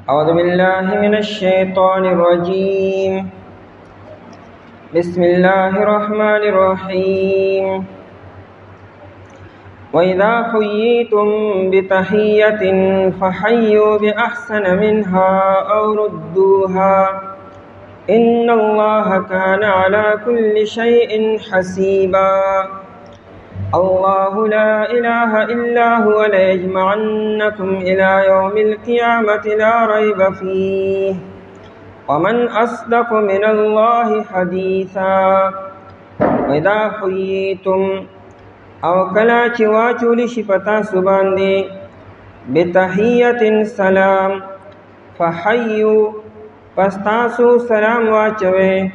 أعوذ بالله من الشيطان الرجيم. بسم الله الرحمن الرحيم. وإذا حييتم بتحية فحيوا بأحسن منها أو ردوها إن الله كان على كل شيء حسيبا. الله لا إله إلا هو ليجمعنكم إلى يوم القيامة لا ريب فيه ومن أصدق من الله حديثا. وإذا حييتم او کلا چې واچولی شي پتا سباندې بتحیت سلام فحیو پس تاسو سلام واچوي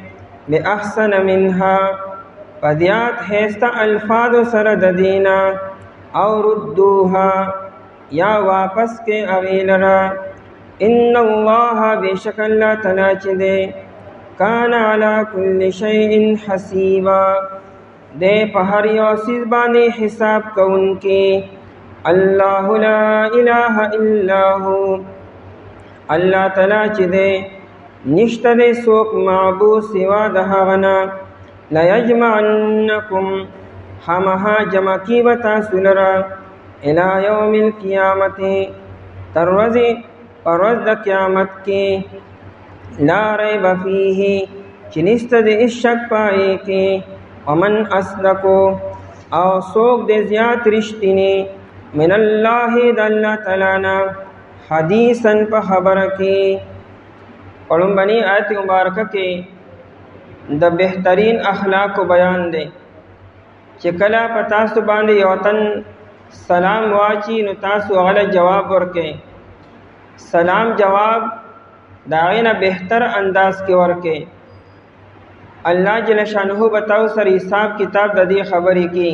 باحسن منها پدیات هستا الفاظ سره د دینا او ردوها یا واپس کې اغیلرا ان الله بشک الله تعالی چې دې کان علی کل شیء حسیبا دے پہر یوسیز باندې حساب کونکي. الله لا اله الا هو الله تعالی چې دې نشته دې څوک معبود سوا د هغه نه. لا یجمعنکم همها جمع کی وتا سلرا الى یوم القیامت تر ورځ د قیامت کې لا ریب فیه چې نشته دې شک پای کې ومن اصدقو او سوک دے زیاد رشتینی من اللہ دا اللہ تعالیٰ حدیثاً پا خبر کی. قلن بنی آیت مبارکہ کے دا بہترین اخلاق کو بیان دے چکلا پا تاسو باندے یوتن سلام واچی نو تاسو اغلا جواب ورکے. سلام جواب داغین بہتر انداز کے ورکے. اللہ جل شانہ بتاؤ سر حساب کتاب ددی خبری کی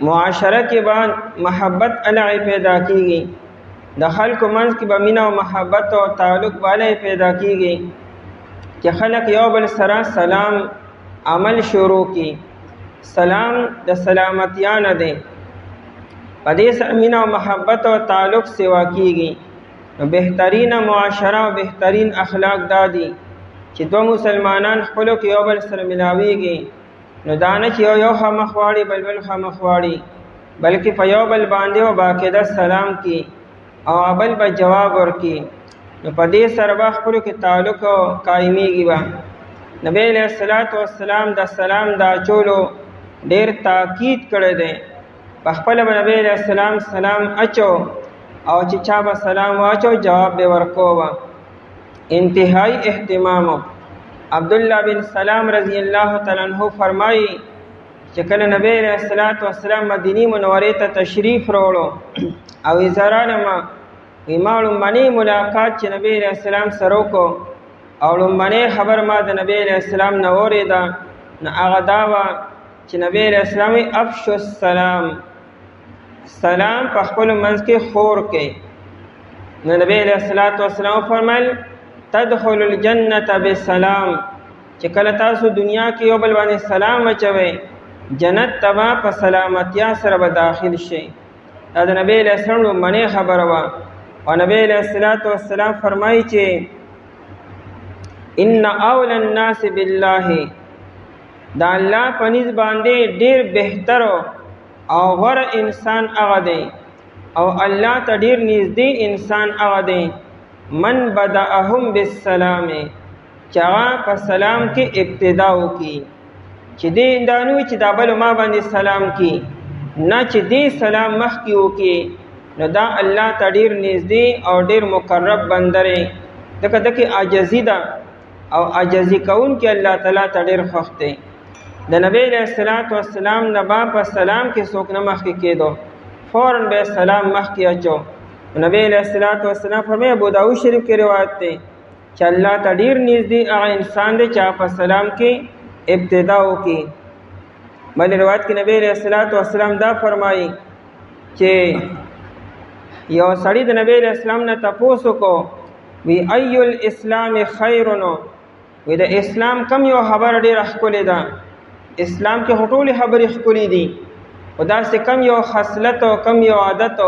معاشرہ کے بعد محبت علی پیدا کی گئی. دخل کو منز کی بمینا و محبت و تعلق والے پیدا کی گئی کہ خلق یوبل سرا سلام عمل شروع کی. سلام د سلامتیان دے پدیس امینا و محبت و تعلق سوا کی گئی. بہترین معاشرہ و بہترین اخلاق دادی چې دو مسلمانان خپلو کې یو بل سره ملاویږي نو دانه چې یو خامخ واړي بل خامخ واړي بلکې په یو بل باندې او باقاعده سلام کی او بل به جواب ورکي نو په دې سره به خپلو کې تعلق قایمیږي. با نبی علیہ الصلوۃ والسلام د سلام دا چولو ډیر تاکید کړی دی. په خپل نبی علیہ السلام سلام اچو او چې چا به سلام واچو جواب به ورکو. انتہائی اہتمام. عبداللہ بن سلام رضی اللہ تعالیٰ عنہ فرمائی کہ کل نبی علیہ السلام مدینی منورے تا تشریف روڑو او ازارانما ما لمبنی ملاقات چی نبی علیہ السلام سرو کو او لمبنی خبر ما دا نبی علیہ السلام نوری دا نا اغداوا چی نبی علیہ السلام افشو السلام سلام پخپل منز کے خور کے. نبی علیہ السلام فرمائل تدخل الجنت بسلام چې کله تاسو دنیا کې یو بل باندې سلام اچوي جنت تبا په سلامتیا سره به داخل شي. دا د نبی علیہ السلام منی خبره وا او نبی علیہ السلام فرمایي چې ان اول الناس بالله دا الله پنځ باندې ډیر بهتر او غوره انسان هغه دی او الله ته ډیر نږدې انسان هغه دی من بدأهم بالسلام چاہا پا سلام کی ابتداؤ کی چی دی اندانوی چی دا بلو ما باندې سلام کی نا چی دی سلام مخ کیو کی نو دا اللہ تا ډیر نزدی او ډیر مقرب بندرے دکا دکی عجزی دا او عجزی کون کی اللہ تعالی تا ډیر خوختے. دا نبی علیہ السلام نبا پا سلام کی سوک نمخ کی دو فوراً بے سلام مخ کی اچو. نبی علیہ السلام فرمائے ابو داؤد شریف کی روایت تے کہ اللہ تا ډیر نزدی اغا انسان دے چاہ پا سلام کی ابتداؤ کی. بل روایت کی نبی علیہ السلام دا فرمائی کہ یو سڑی دا نبی علیہ السلام نا تپوسو کو وی ایو الاسلام خیرنو وی دا اسلام کم یو خبر ډیر اخکولی دا اسلام کی خطول خبر اخکولی دی و دا سے کم یو خصلت و کم یو عادت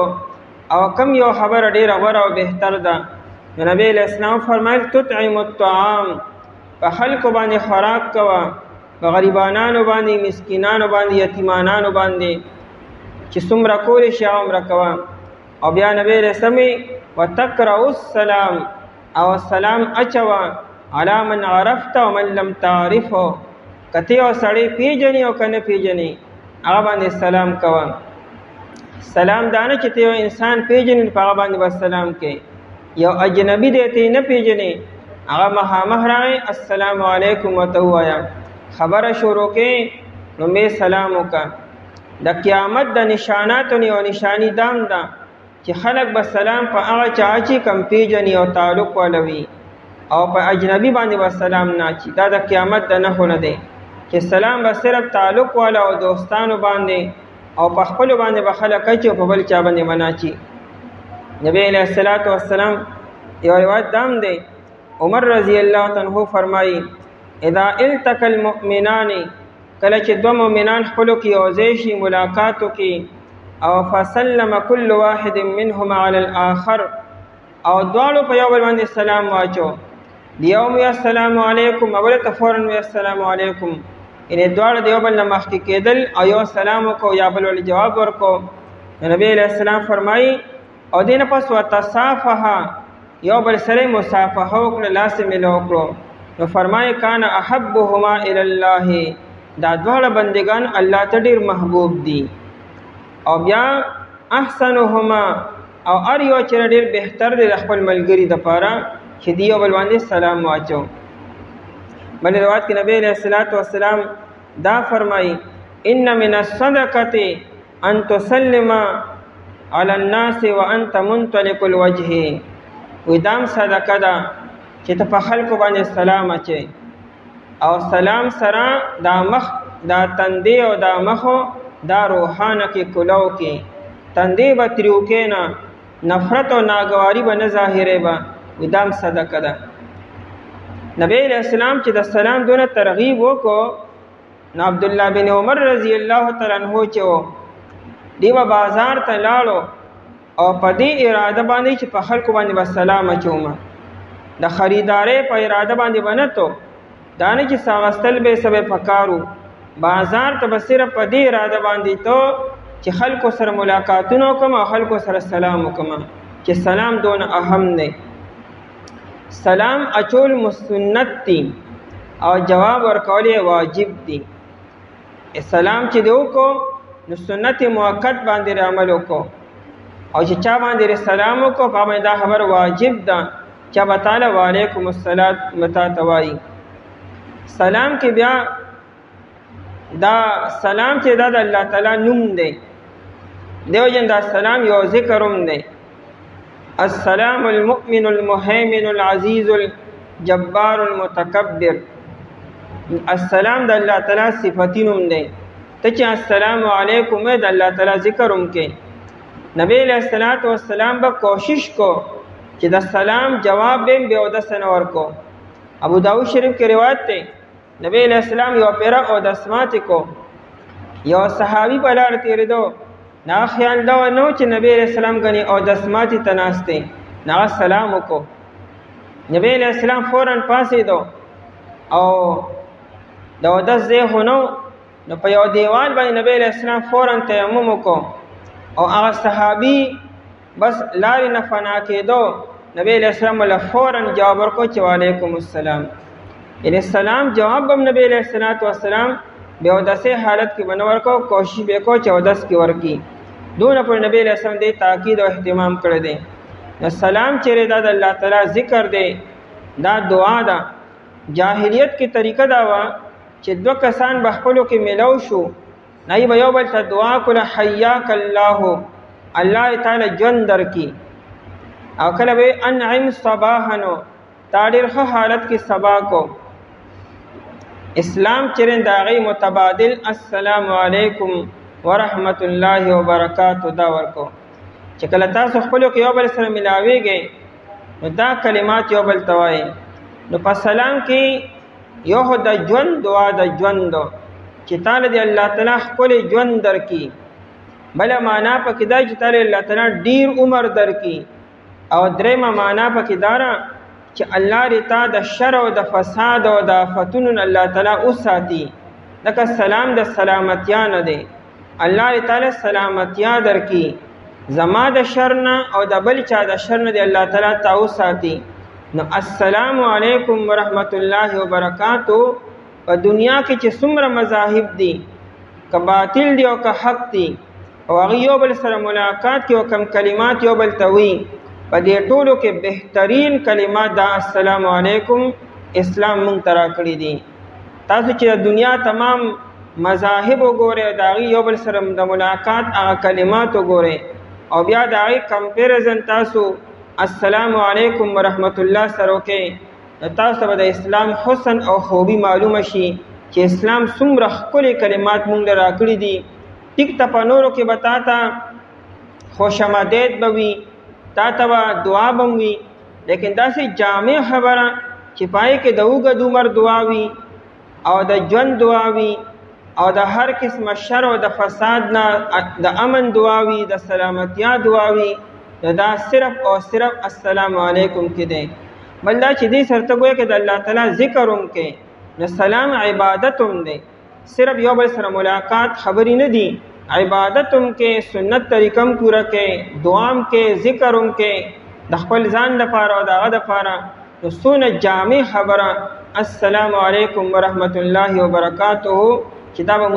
او کم یو خبر ډیر غوره او بهتر ده. نبی علیہ السلام فرمایل تطعم الطعام، په خلکو باندې خوراک کوه، په غریبانانو باندې، مسکینانو باندې، یتیمانانو باندې چې څومره کولی شي هغومره کوه. او بیا نبی علیہ السلام وتقرأ السلام، او سلام اچوه علی من عرفت ومن لم تعرفه، کته یو سړی پیژنې او که نه پیژنې هغه باندې سلام کوه. سلام دانه چې ته یو انسان پیژنې په هغه باندې بس سلام کوې، یو اجنبي دی ته نه پیژنې هغه مخامخ راغی السلام علیکم ورته ووایه، خبره شروع کې نو مې سلام وکړه. د قیامت د نشاناتو یو نشانی دام ده چې خلک به سلام په هغه چا چې کم پیژني او تعلق ولوي، او په اجنبي باندې به سلام نه اچي. دا د قیامت د نښو نه دی چې سلام به صرف تعلق والا او دوستانو باندې او په خپلو باندې به خلک اچي او په بل چا باندې به نه اچي. نبی علیہ الصلوۃ والسلام یو روایت دام دی، عمر رضی الله عنه فرمایي اذا التقى المؤمنان، کله چې دو مؤمنان خپلو کې یوځای شي ملاقاتو کې، او فسلم كل واحد منهما على الاخر، او دواړو په یو بل باندې سلام واچو، دیو مې السلام علیکم او بل ته فوراً مې السلام علیکم، یعنې دواړه د یو بل نه مخکې کېدل او یو سلام وکړو یا بل ولې جواب ورکړو. نبی علیہ السلام فرمایي او دې نه پس وتصافحا، یو بل سره مصافحه وکړه، لاس یې میله وکړو. نو فرمایي کان احبهما الی الله، دا دواړه بندگان الله ته ډېر محبوب دي. او بیا احسنهما، او هر یو چې ډېر بهتر دی د خپل ملګري دپاره چې دی یو بل باندې سلام واچو. بل روایت کې نبی علیہ الصلوۃ والسلام دا فرمایي ان من الصدقه ان تسلم علی الناس وانت منطلق الوجه، ودام صدقه ده چې ته په خلکو باندې سلام اچې او سلام سره دا مخ دا تندې او دا مخو دا روحانه کې کلو کې تندې به تریو کې نه، نفرت او ناګواري به نه ظاهرې به، ودام صدقه ده. نبی علیہ السلام چې د سلام دونه ترغیب وکړو، نو عبدالله بن عمر رضی الله تعالی عنہ چې و دی به بازار ته لاړو او په دې اراده باندې چې په خلکو باندې به سلام اچوم، د خریدارۍ په اراده باندې به نه تو، دا نه چې ساغستل به سبه پکارو، بازار ته به صرف په دې اراده باندې تو چې خلکو سره ملاقاتونه وکړم او خلکو سره سلام وکړم، چې سلام دونه اهم دی. سلام اچول مسنت دی او جواب ورکول واجب دی. سلام چې دی وکړو نو سنت موقت باندې عمل وکړو، او چې چا باندې سلام وکړو په باندې دا خبر واجب ده چې به تعالی وعلیکم السلام متا توای. سلام کې بیا دا سلام چې دا د الله تعالی نوم دی، دیو جن دا سلام یو ذکرم دی، السلام المؤمن المهيمن العزيز الجبار المتكبر. السلام د الله تعالی صفاتینوم دی، ته چې السلام علیکم د الله تعالی ذکرم کې. نبی علیہ الصلوۃ والسلام به کوشش کو چې د سلام جواب به او د سنور کو. ابو داؤد شریف کې روایت ده، نبی علیہ السلام یو پیرا او د سمات کو، یو صحابي په لار تیرېدو، نا خیال دا نو چې نبی علیہ السلام غني او د سمات تناسته نا سلام کو. نبی علیہ السلام فوراً پاسې دو او دا د زه هونو نو په یو دیوال باندې نبی علیہ السلام فوراً تیمم کو، او هغه صحابي بس لارې نه فنا کېدو، نبی علیہ السلام له فوراً جواب ورکو چې وعلیکم السلام، یعنی السلام جواب هم نبی علیہ الصلوۃ والسلام به اودسه حالت کې بنور کو، کوشش به کو چې اودس کې ورکی. دونه پر نبی علیہ السلام دې تاکید او اهتمام کړی دی. السلام چې د الله تعالی ذکر دی، دا دعا ده. جاهلیت کې طریقه دا و چې دو کسان به خپلو کې ملو شو، نه به یو بل ته دعا کوله حیاک الله، الله تعالی ژوند درکړي، او کله به انعم صباحنو، تا ډېر ښه حالت کې سبا کو. اسلام چرین داغی متبادل السلام علیکم ورحمت الله وبرکاتہ دا ورکو، چې کله تاسو خپلو کې یو بل سره ملاویږئ نو دا کلمات یو بل توایي. نو په سلام کې یو د ژوند دعا د ژوند چې تعالی دی الله تعالی خپل ژوند درکړي، بل معنا په کې دا چې تعالی الله تعالی ډیر عمر درکړي، او درېمه معنا پکې دارا چې الله رتا د شر او د فساد او د آفتونو الله تعالی وساتي. لکه سلام د سلامتیا نه دی، الله تعالی سلامتیا درکې زما د شر نه او د بل چا د شر نه دی الله تعالی تاسو ساتي. نو السلام علیکم ورحمت الله وبرکاتہ. په دنیا کې چې څومره مذاهب دي، که باطل دي او که حق دي، او هغه یو بل سره ملاقات کې او کم کلمات یو بل ته وي، په دې ټولو کې بهترین کلمات دا السلام علیکم اسلام مونږ ته راکړي دي. تاسو چې د دنیا تمام مذاهب وګورئ، د هغې یو بل سره د ملاقات هغه کلمات وګورئ او بیا د هغې کمپیریزن تاسو السلام علیکم ورحمت الله سره وکئ، تاسو به د اسلام حسن او خوبي معلومه شي چې اسلام څومره ښکلي کلمات مونږ له راکړي دي. ټیک ته په نورو کې به تا ته خوشامدید به وي، تا ته به دعا به وي، لیکن داسې جامع خبره چې پای کې د اوږد عمر دعا وي او د ژوند دعا وي او د هر قسمه شر او د فساد نه د امن دعا وي، د سلامتیا دعا وي، دا صرف او صرف السلام علیکم کې دی. بل دا چې دې سره ته ګویا کې د الله تعالی ذکر هم کې، نو سلام عبادت هم دی، صرف یو بل سره ملاقات خبرې نه دي، عبادت هم کې، سنت طریقه هم پوره کې، دعا هم کې، ذکر هم کې، د خپل ځان لپاره او د هغه دپاره. نو څونه جامع خبره السلام علیکم ورحمت الله وبرکاتہ چې دا به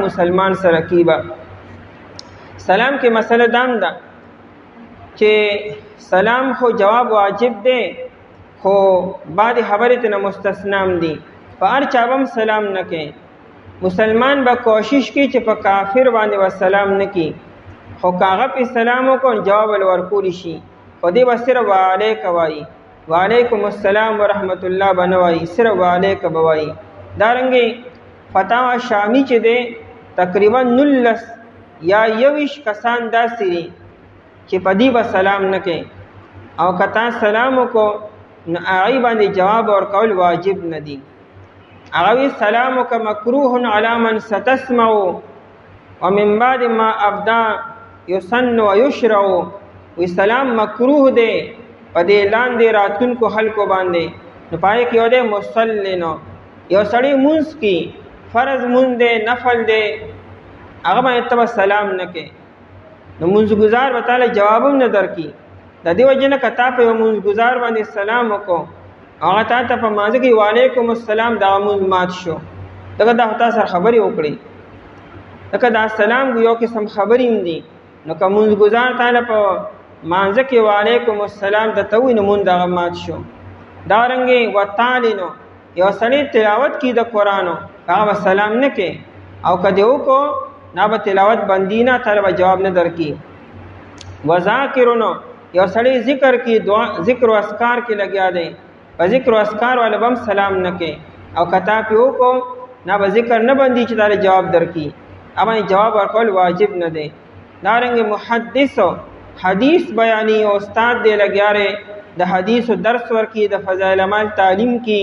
مسلمان سره کیبه. سلام کې مسله دام ده چې سلام خو جواب واجب دی، خو بعد خبرې ته مستثنام دي. په هر چا به سلام نه کوي، مسلمان به کوشش کوي چې په کافر باندې و سلام نه کوي، خو کاغه په سلام وکړو جواب ورکول شي، خو دې به صرف وعلیک وایي، وعلیکم السلام ورحمت الله بنوایي، صرف وعلیک بوایي. دارنګې فتاوا شامی چې دی تقریبا 19 یا 21 کسان داسې دي چې په دې به سلام نه کوي، او که تا سلام وکړو نو هغې باندې جواب ورکول واجب نه دي. هغه وی سلامک مکروه علی من ستسمع ومن بعد ما ابدا یسن ویشرع. وی سلام مکروه دی په دې لاندې راتونکو خلکو باندې، نو پای کې یو دی مصلی، نو یو سړی مونځ کی فرض مونځ دی نفل دی، هغه باندې ته سلام نه کوي، نو مونځګزار به تعالی جواب هم نه درکړي. د دې وجه نه که تا په یو مونځګزار باندې سلام وکړو، هغه تا ته په مانځه کې وعلیکم السلام دغه مونځ مات شو، دغه دا تا سره خبرې وکړي، لکه دا سلام یو قسم خبرې هم دي. نو که مونځګزار تعالی په مانځه کې وعلیکم السلام درته ووایي نو مونځ دغه مات شو. دارنګې وتالینو یو سړی تلاوت کوي د قرآن، هغه به سلام نه کوي، او که دې وکړو نه به تلاوت بندي نه، تعالی به جواب نه درکړي. وذاکرونو یو سړی ذکر کی دعا ذکر او اذکار کې لګیا دی، په ذکر او اذکار والا بم سلام نه کوي، او کتا په وکړو نه به ذکر نه بندي چې تعالی جواب درکړي، اما جواب ورکول واجب نه دی. دارنګې محدث حدیث بیانی او استاد دی لګیا دی، د حدیث درس ورکي، د فضائل اعمال تعلیم کی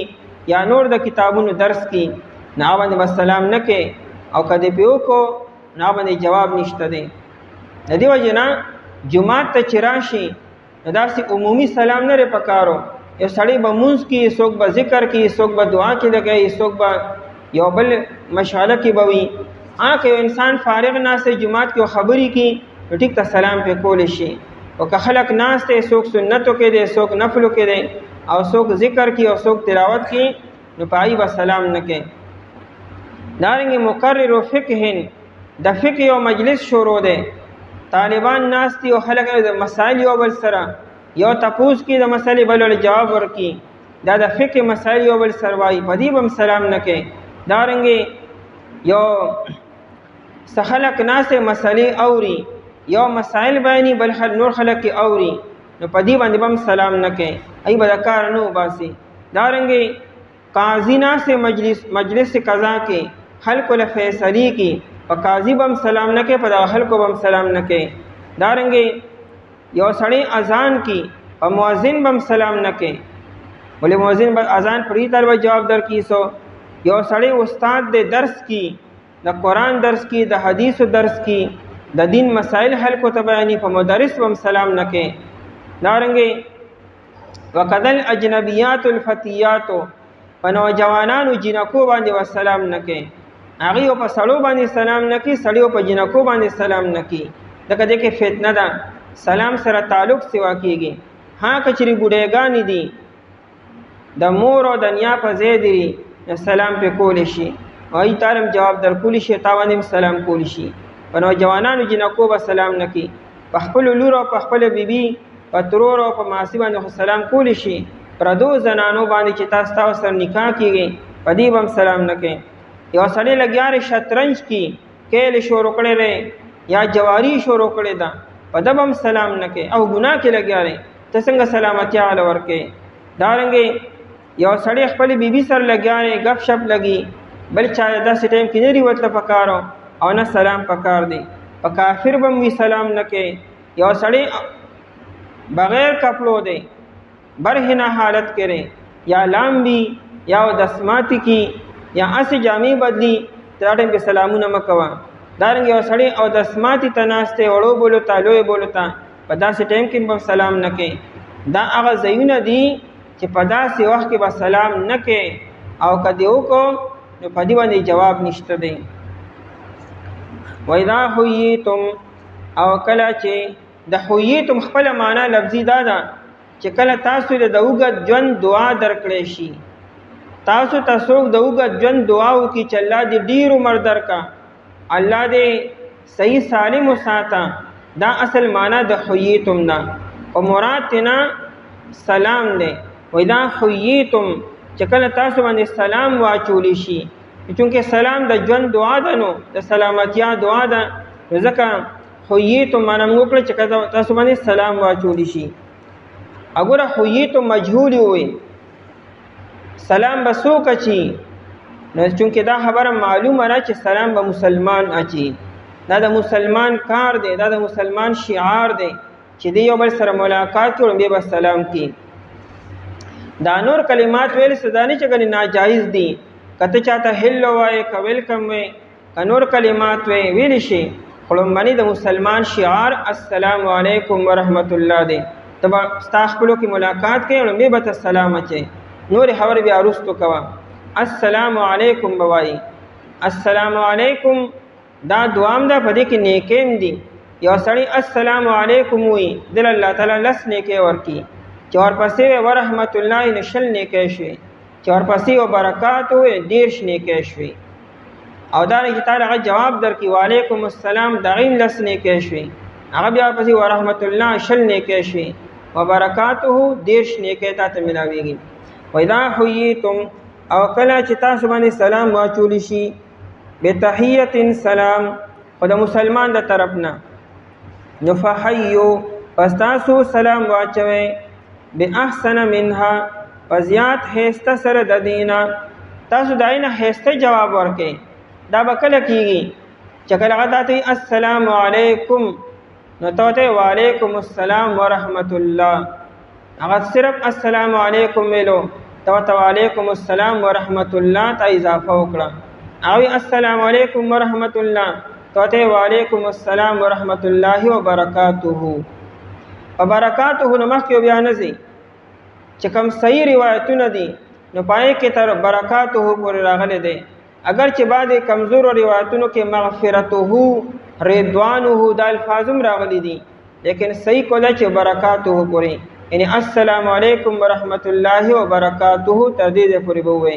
یا نور د کتابونو درس کی، نه باندې بس سلام نه کوي، او کدی په وکړو نه باندې جواب نشته دی. د دې وجه نه جمعات ته چې راشي نو داسې عمومي سلام نه پکارو، یو سړی به مونځ کې، څوک به ذکر کې، څوک به دعا کې لګوي، څوک به یو بل مشغله کې به وي. که یو انسان فارغ ناست جمعات کې خبرې کې نو ټیک ته سلام پې کولی شي، او که خلک ناست دی، څوک سنتو کې دی، څوک نفلو کې دی، او څوک ذکر کې او څوک تلاوت کې، نو په هغې به سلام نه کوي. دارنګې مقرر فقه، د فقه یو مجلس شروع دی، طالبان ناست دي او خلک د مسائل یو بل سره یو تپوس کې د مسلې بل ول جواب ورکي، دا د فقه مسائل یو بل سره وایي، په دې به سلام نه کوي. دارنګې یو څه خلک ناست مسلې اوري، یو مسائل بیاني بل نور خلک کې اوري، نو په دې باندې به سلام نه کوي، ای به د کار نه وباسي. دارنګې قاضي ناست مجلس قضا کې خلکو له فیصلې کې، په قاضي به سلام نه کوي، په دغه خلکو به سلام نه کوي. دارنګې یو سړی اذان کی، په مؤذن به سلام نه کوي، ولې مؤذن به اذان پرې تر به جواب درکړي. سو یو سړی استاد د درس کی، د قرآن درس کی، د حدیث درس کی، د دین مسائل خلکو ته بیانې، په مدرس به سلام نه کوي. دارنګه وکذل اجنبیات الفتیات په نوجوانانو جنکو باندې والسلام نکې هغه په سړو باندې سلام نکې سړیو په جنکو باندې سلام نکې دغه دغه فتنه ده سلام سره تعلق سوا کیږي ها کچری بډېګانی دي د مور او د نیا په ځای دی سلام په کول شي وای تعالی جواب در کول شي تاوانم سلام کول شي په نوجوانانو جنکو به سلام نکې په خپل لور او په خپل بیبي په ترور او په ماسی باندې سلام کول شي پردو زنانو باندې چې تاسو سره نکاح کیږي په دې بم سلام نکې یو سړی لګیاره شطرنج کی کېل شروع کړي یا جواری شروع کړي دا په دبم سلام نکې او ګناه کې لګیاره ته څنګه سلامتی علی ورکه دارنګه یو سړی خپل بیبي سره لګیاره غف شپ لګي بل چا داسې ټیم کې نه ریوت پکارو او نه سلام پکار دی په کافر بم وی سلام نکې یو سړی بغیر کپلو دی برهنه حالت کرے یا لامبی یا دسماتی کی یا اسی جامع بدلی تراټم په سلامونه مکوا دارنګ یو سړی او دسماتی تناسته وړو بولتا لوی بولتا په داسې ټیم کې به سلام نکې دا هغه زینه دی چې په داسې وخت کې به سلام نکې او کدی وکړو نو په دې باندې جواب نشته دی وَإِذَا حُيِّيتُمْ او کله چې د حُيِّيتُمْ خپل معنا لفظي دا ده چې کله تاسو د اوږد ژوند دعا درکړې شي تاسو تاسو د اوږد ژوند دعا وکړي چې الله دې ډیر عمر درکا الله دې صحیح سالم وساته دا اصل معنا د حُيِّيتُمْ دا او مراد تینا سلام دی وَإِذَا حُيِّيتُمْ چې کله تاسو باندې سلام واچولی شي چونکه سلام د ژوند دعا ده نو د سلامتیا دعا ده ځکه حُيِّيتُمْ معنا موږ کړ چې تاسو باندې سلام واچولی شي اگر حُيِّيتُمْ مجهول وي سلام بسو کچی نو چونکه دا خبره معلومه را چې سلام به مسلمان اچي دا د مسلمان کار دی دا د مسلمان شعار دی چې دی یو بل سره ملاقات کوي بیا به سلام کی دا نور کلمات ویل سدانی چې غني ناجایز دي کته چاته هلو وای ک ویلکم وای ک نور کلمات ویل شي خلومبني د مسلمان شعار السلام علیکم ورحمت الله دی تبا استغفرو کی ملاقات کوي او به السلام اچي نور خبر بیا ارستو کوا السلام علیکم بوای السلام علیکم دا دوام دا پدې کې نیکیم دي یو سړی السلام علیکم وی دل الله تعالی لس نیکه ورکی چور پسې ورحمت الله نشل نیکه شوی چور پسې او برکات وی دیرش نیکه شوی او دا نه تعالی هغه جواب درکې وعلیکم السلام دغین لس نیکه شوی هغه بیا پسې ورحمت الله شل نیکه شوی وبرکاته دیرش نیکه ته ملاویږي وإذا حييتم او کله چې تاسو باندې سلام واچول شي بتحیه سلام خدای مسلمان د طرفنا نفحیو پس تاسو سلام واچوي باحسن منها فزیات هسته سره د دینا تاسو داینه هسته جواب ورکئ دا بکله کیږي چې کله غداتي السلام علیکم نو ته وعلیکم السلام ورحمت الله هغه صرف السلام علیکم ویلو ته وعلیکم السلام ورحمت الله ته اضافه وکړه او السلام علیکم ورحمت الله ته وعلیکم السلام ورحمت الله وبرکاته وبرکاته نو مخکې بیا نزي چې کوم صحیح روایتونه دي نو پای کې تر برکاته پورې راغلي دي اگر چې بعد کمزور روایتونو کې مغفرته رضوانه د الفاظم راغلي دي لیکن صحیح کوله چې برکاته پورې یعنی السلام علیکم ورحمت الله وبرکاته تدید پورې بوي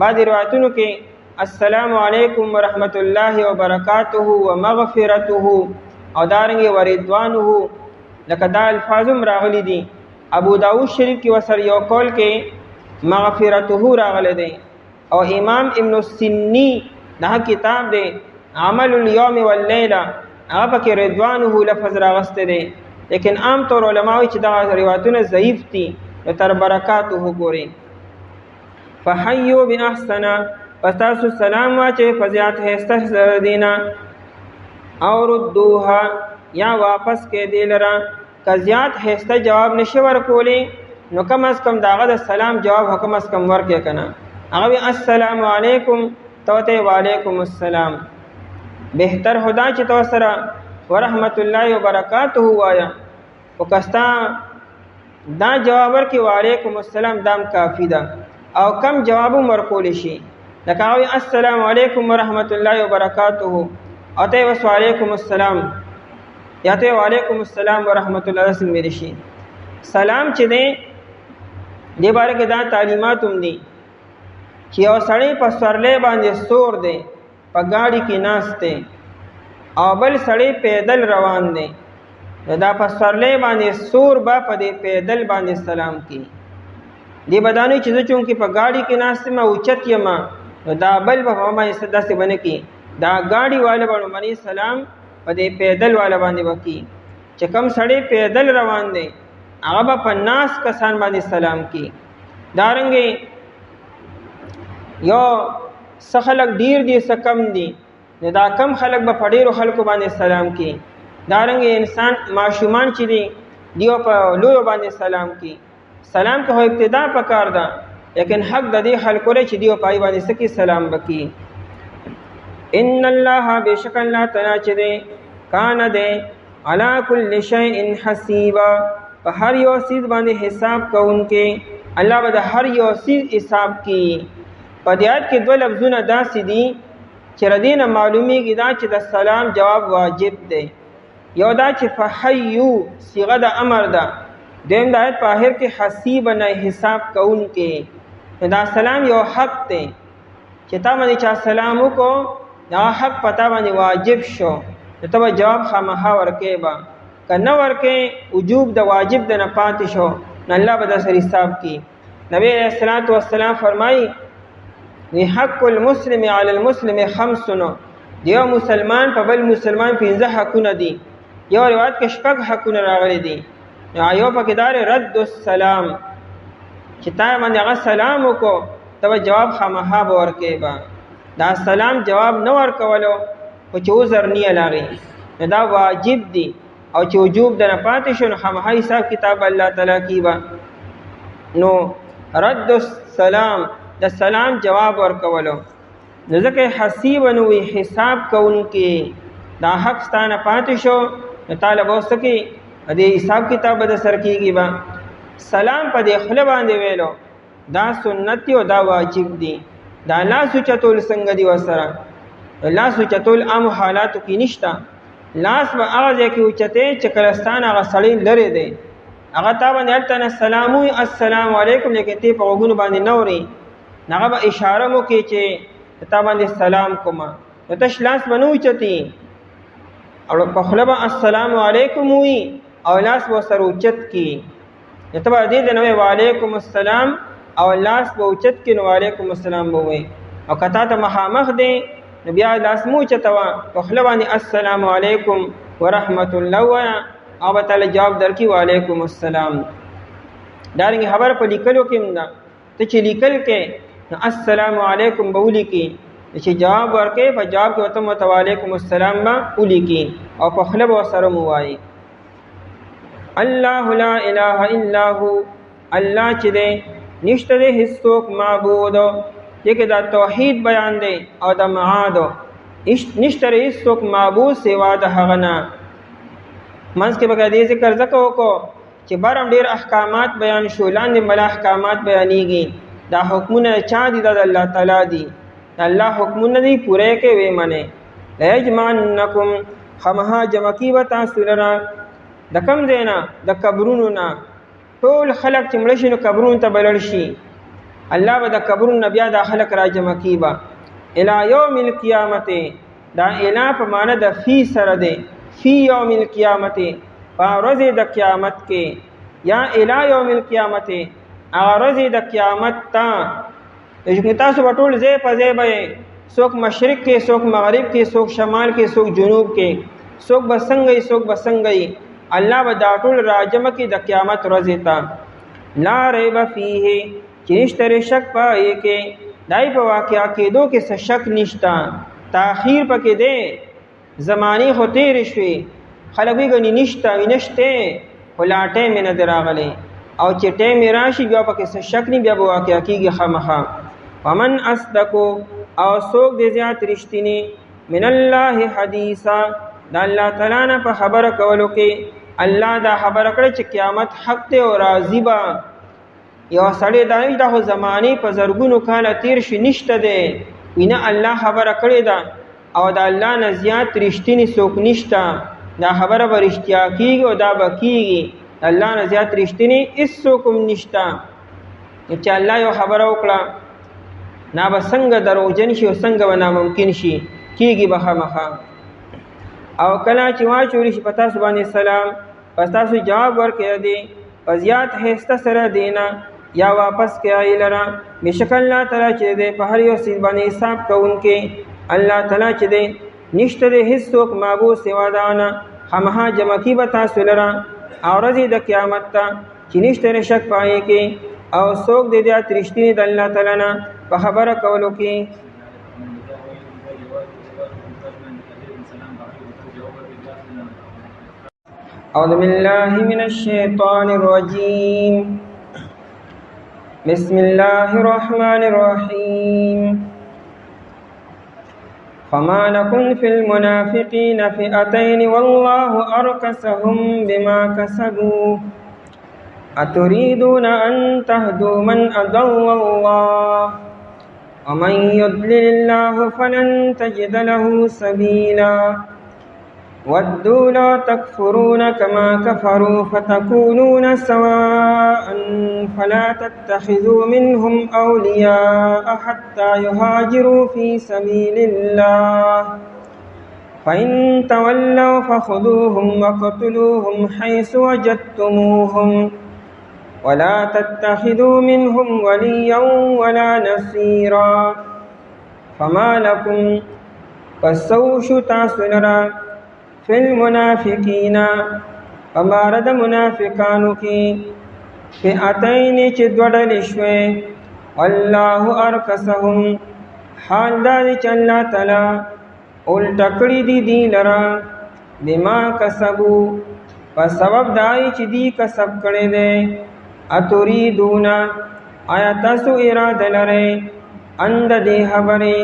بعد روایتونو کې السلام علیکم ورحمت الله وبرکاته ومغفرته او دارنګ ورضوانه لکه دا الفاظم راغلي دي ابو داود شریف کې وسر یو قول کې مغفرته راغلي دي او امام ابن السنی دا کتاب دی عمل اليوم والليله هغه کې رضوانه لفظ راغسته دي لیکن عام طور علماء چې دا روایتونه ضعیف دي تر برکاته پورې فحيوا باحسن فتاسو سلام واچي فزيات هسته سره دینا او ردوها یا واپس کې دی لرا کزیات هسته جواب نشي ورکولې نو کم از کم داغه د سلام جواب حکم از کم ورکې کنه هغه السلام علیکم توته وعلیکم السلام بهتر خدا چې تو سره ورحمت الله وبرکاته وایا او کستا دا جواب ورکړي وعلیکم السلام دام کافی ده او کم جواب ورکول شي لکه هغه السلام علیکم ورحمت الله وبرکاته او ته وعلیکم السلام یا ته وعلیکم السلام ورحمت الله سره مې شي سلام چې دی دې باره کې دا تعلیمات هم دي چې یو سړی په سورلې باندې سور دی په ګاډي کې ناست دی او بل سړی پیدل روان دی دا په سورلې باندې سور با په دې پیدل باندې سلام کی دی بدانوي چې چونکه په ګاډي کې ناست ما اوچت یما دا بل په ما یې صدا سي باندې کی دا ګاډي والا باندې سلام په دې پیدل والا باندې وکي چې کوم سړی پیدل روان دی هغه په ناس کسان باندې سلام کی دارنګي یو خلک ډیر دي کم دي دا کم خلک به په ډیرو خلکو باندې سلام کی دارنګي انسان معشومان چې دي دیو په لوی باندې سلام کی سلام ته ابتدا پکار ده لیکن حق د دې خلکو لري چې دیو پای باندې سکی سلام وکي ان الله بشک الله تعالی چې دی کان دی علی کل شیء حسیبا په هر یو چیز باندې حساب کوونکې الله به د هر یو چیز حساب کوي په دې آیت کې دوه لفظونه داسې دي چې ردینه معلومیږي دا چې د سلام جواب واجب دی یو دا چې فحیو صيغه د امر ده دیم د آیت په اخر کې حسیب نه حساب کوونکې دا سلام یو حق دی چې تا باندې چا سلام وکړو دا حق پتا باندې واجب شو ته به جواب خامخا ورکې با کنه ورکې وجوب د واجب د نه پاتې شو نه الله به د سر حساب کی نبی علیہ الصلوۃ والسلام فرمایي وی حق المسلم علی المسلم خمس دیو مسلمان په بل مسلمان 15 حقونه دي یو روایت کې شپږ حقونه راغلي دي یو پکې دار رد السلام چې تا باندې هغه سلام وکړو ته جواب خامخا ورکې با دا سلام جواب نه ورکولو او چې عذر نه لري دا واجب دي او چې وجوب د نه پاتې شو نو خامخا حساب کتاب الله تعالی کیبا نو رد السلام د سلام جواب ورکولو ځکه حسیب نو حساب کوونکې دا حق ستانه پاتې شو طالب اوسکی دې حساب کتاب د سر کیږي با سلام په دې خله باندې ویلو دا سنت او دا واجب دي دا لا سوچتول څنګه دی وسره لا سوچتول عام حالاتو کې نشتا لاس به هغه کې اوچته چې کلستان هغه سړی لري دی هغه تا باندې التنا السلام علیکم لیکن ته په وګونو باندې نوري هغه به اشاره مو کې چې تا باندې سلام کوما ته لاس بنو چتی او په خلبه السلام علیکم وی او لاس و سر اوچت کی ته به دې نو وعلیکم السلام او لاس به اوچت کی نو وعلیکم السلام وی او کته ته مخامخ دی نبی لاس مو چتوا په خلبه السلام علیکم ورحمت الله او تعالی جواب درکې وعلیکم السلام دارنګ خبر په لیکلو کې نه ته چې لیکل کې السلام علیکم بولی کې چې جواب ورکې په جواب کې وته متعالیکم السلام ما اولی کې او په خلب وسره مو وایي الله لا اله الا هو الله چې دې نشته دې هیڅوک معبود یکه دا توحید بیان دی او د معاد نشته هیڅوک معبود سوا د هغه نه منځ کې به دې ذکر زکو کو چې بارم ډیر احکامات بیان شو لاندې مل احکامات بیانېږي دا حکمونه چا دي د الله تعالی دي الله حکمونه دي پوره کې وې منه لایجمعنکم خمها جمع کی وتا سورنا د کم دینا د قبرونو نا ټول خلق چې مړ شي نو قبرونو ته بلل شي الله به د قبرونو بیا د خلق را جمع کیبا الی یوم القیامت دا الی په معنی د فی سره دی فی یوم القیامت فارض د قیامت کې یا الی یوم القیامت ارض د قیامت تا چې تاسو ټول ځای په ځای به څوک مشرق کې څوک مغرب کې څوک شمال کې څوک جنوب کې څوک بسنګي څوک بسنګي الله به دا ټول راجم کې د قیامت ورځ تا لا ریب فیه چې نشته شک پای کې دای په واقعیا کېدو کې څه شک نشتا تاخير پکې دی زمانی خو تیر شوي خلک ویګنی نشتا وینشته ولاټه مینه دراغله او چې ټیم راشي بیا پکې څه شک نه بیا به واقعیا کېږي خامخا ومن اصدقو او سوک دې زیات رښتینی من الله حدیثا د الله تعالی نه په خبره کولو کې الله دا خبره کړې چې قیامت حق دی او راځي به. یو سړی دا وایي دا خو زمانې په زرګونو کاله تیر شي نشته دی، وي نه الله خبره کړې ده او د الله نه زیات رښتینی څوک نشته. دا خبره به رښتیا کېږي او دا به کېږي، الله نه زیات رښتینی هېڅوک هم نشته. چې الله یو خبره وکړه نه به څنګه دروغجن شي او څنګه به ناممکن شي، کېږي به خامخا. او کله چې واچولی شي په تاسو باندې سلام، پس تاسو جواب ورکړی دی په زیات ښایسته سره دی نه یا واپس کړئ هغې لره. بېشک الله تعالی چې دی په هر یو څیز باندې حساب کوونکی. الله تعالی چې دی نشته دی هېڅوک معبود سوا د هغه نه، خامخا جمع کي به تاسو لره او ورځې د قیامت ته چې نشته دی شک په هغې کې. او څوک دی زیات رښتینی د الله تعالی نه په خبره کولو کې. أعوذ بالله من الشيطان الرجيم. بسم الله الرحمن الرحيم. فما لكم في المنافقين فئتين والله أركسهم بما كسبوا أتريدون أن تهدوا من أضل الله ومن يضلل الله فلن تجد له سبيلا ودوا لا تكفرون كما كفروا فتكونون سواء فلا تتخذوا منهم أولياء حتى يهاجروا في سبيل الله فإن تولوا فخذوهم وقتلوهم حيث وجدتموهم ولا تتخذوا منهم وليا ولا نصيرا فما لكم فسوش تاسلرا فی المنافقین فمارد منافقانو کی فئتین چی دوڑلی شوی واللہ ارکسهم حال دادی چی اللہ تعالی الٹکڑی دی لرا بما کسبو فسبب دائی چی دی کسب کڑی دے اتریدونا آیا تاسو اراد لرے اند دی حبری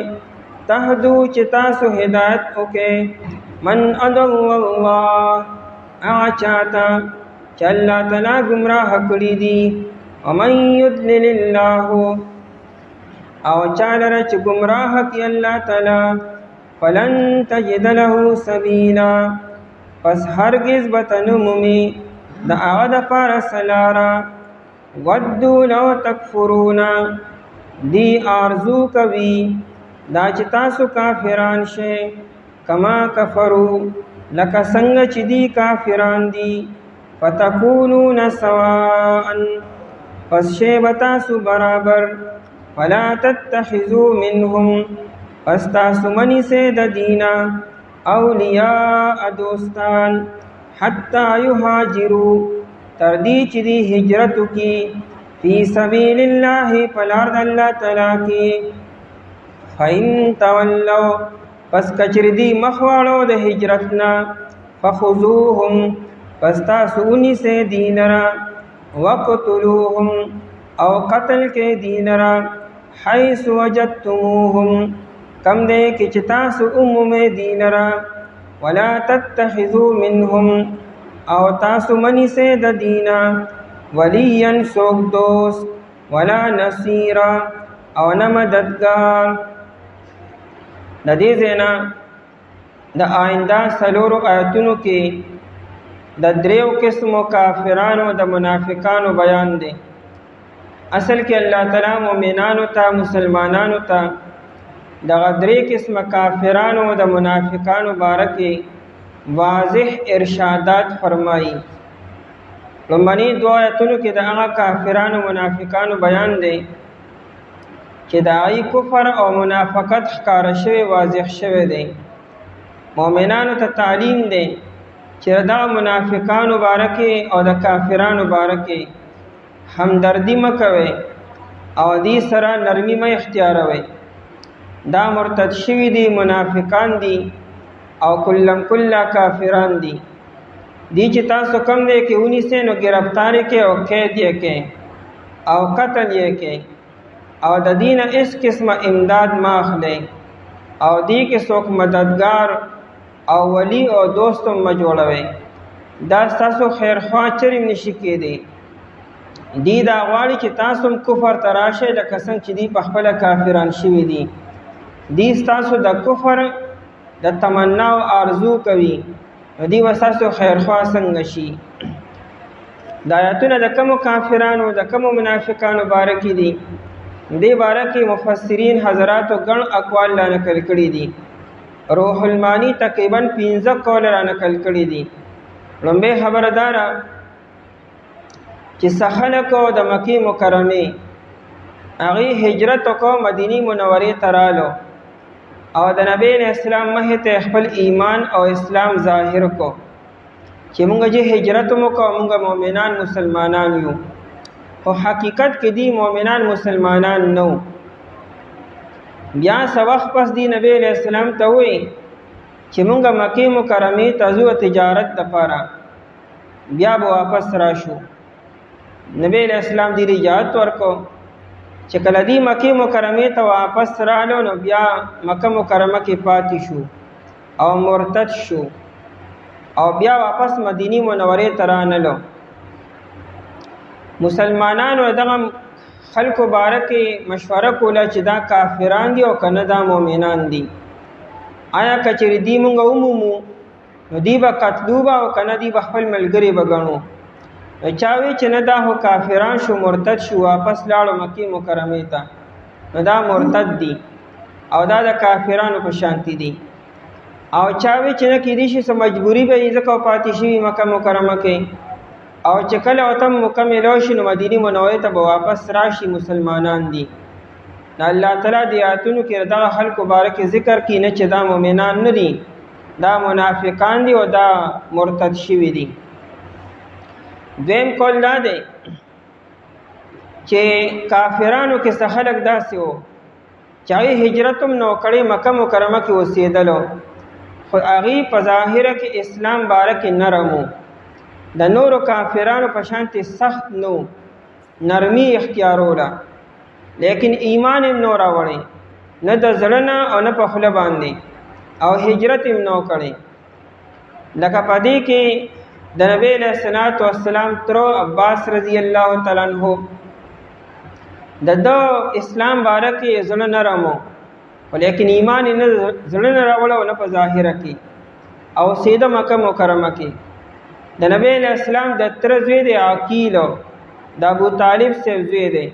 تهدو چی تاسو ہدایت اوکے من اضل اللہ اعچاتا چا اللہ تعالی گمراہ کری دی ومن یضلل اللہ او چالر چ گمراہ کی اللہ تعالی فلن تجد له سبیلا پس ہرگز بتنممی دا آغد پار سلارا ودو لو تکفرونا دی آرزو کبی دا چتاسو کافران شے کما کفروا لکا سنگ چی دی کافران دی فتکونون سواء پس شیبتاسو برابر فلا تتخذوا منهم پس تاسو منی سے دینا اولیاء دوستان حتی یہاجروا تردی چی دی ہجرتو کی فی سبیل اللہ پلارد اللہ تعالیٰ کی فَإِن تَوَلَّوْا پس کچردی مخواڑو د ہجرتنا فخذوهم پس تاسو انی سے دینرا وقتلوهم او قتل کے دینرا حیث وجدتموهم کم دے کہ چتاسو میں دینرا ولا تتخذوا منهم او تاسو منی سے دینا ولیا سوک دوست ولا نصیرا او نمددگار. د دې ځاینا د آینده څلورو آیتونو کې د دریو قسمو کافرانو د منافقانو بیان دی. اصل کې الله تعالی مؤمنانو ته مسلمانانو ته دغه درې قسمه کافرانو د منافقانو بارکه واضح ارشادات فرمایي. لومړني دوه آیتونو کې د هغه کافرانو منافقانو بیان دی چې د هغوی کفر او منافقت ښکاره شوی واضح شوی دی. مؤمنانو ته تعلیم دی چې دا منافقانو بارکه او د کافرانو بارکه همدردی مکوي او دې سره نرمي مې اختیاروي. دا مرتد شوي دي، منافقان دي او کلم کلا کافران دي. دی چې تاسو کم دی کې ونیسئ نو گرفتار کې او قید یې کې او قتل یې کې او د دین اس قسمه امداد ما اخلي او دی کې څوک مددگار او ولی او دوست ما جوړوي. دا ستاسو خیر خوا چرې نشي کېدی. دی دا غواړي چې تاسو هم کفر ته راشئ لکه څنګه چې دی پخپله کافران شوي دي. دی ستاسو د کفر د تمنا او آرزو کوي، نو دی به ستاسو خیر خوا څنګه شي؟ دا آیاتونه د کومو کافرانو د کومو منافقانو باره کې دي؟ دې باره کې مفسرین حضراتو ګڼ اقوال را نقل کړي دي. روح المانی تقریبا 15 قول را نقل کړي دي. لومبه خبره دا ده چې څه خلکو د مکې مکرمې هغې هجرت وکړو، مدینې منورې ته رالو او د نبی اسلام مخې ته خپل ایمان او اسلام ظاهر کو چې مونږ چې هجرت وکړو مونږ مؤمنان مسلمانان یو، خو حقیقت کې دی مؤمنان مسلمانان نو. بیا څه وخت پس دی نبی اسلام ته وایي چې مونږ مکې مکرمې ته ځو تجارت لپاره، بیا به واپس راشو. نبی اسلام دی اجازت ورکو چې کله دی مکې مکرمې ته واپس رالو نو بیا مکه مکرمه کې پاتې شو او مرتد شو او بیا واپس مدینی منورې ته رانلو. مسلمانانو دغه خلکو باره کې مشوره کوله چې دا کافران دي او کنه دا مؤمنان دي. آیا کچری دی مونږ ومومو نو دی به قتلو به او کنه دی به خپل ملګري به ګڼو. چاوی چې نه دا هو کافران شو مرتد شو واپس لاړو مکې مکرمې ته، نو دا مرتد دي او دا د کافرانو په شانتي دي. او چاوی چې نه کېدی شي څه مجبوري به یې ځکه پاتې شوي مکه مکرمه کې، او چې کله ورته مکمل شي نو مدینې منورې ته به واپس راشي مسلمانان دي. الله تعالی د آیاتونو کې دغه خلکو باره کې ذکر کوي نه چې دا مؤمنان نه دي، دا منافقان دي او دا مرتد شوي دي. دویم قول دا دی چې کافرانو کې څه خلک داسې وو چې هغې هجرت هم نو کړی، مکه مکرمه کې اوسېدلو، خو هغې په ظاهره کې اسلام باره کې نرم و، د نورو کافرانو په شانتې سخت نو، نرمي اختیاروله، لیکن ایمان هم نو راوړی نه د زړه نه او نه په خوله باندې، او هجرت هم نو کړی. لکه په دې کې د نبی علیہ السلام ترو عباس رضی اللہ تعالی عنہ د اسلام باره کې زړه نرم و، لیکن ایمان نه زړه نه راوړی او نه په ظاهره کې، او سیده مکه مکرمه کې. د نبی علیہ السلام د تره زوی دی عقیل، د ابو طالب صاحب زوی دی،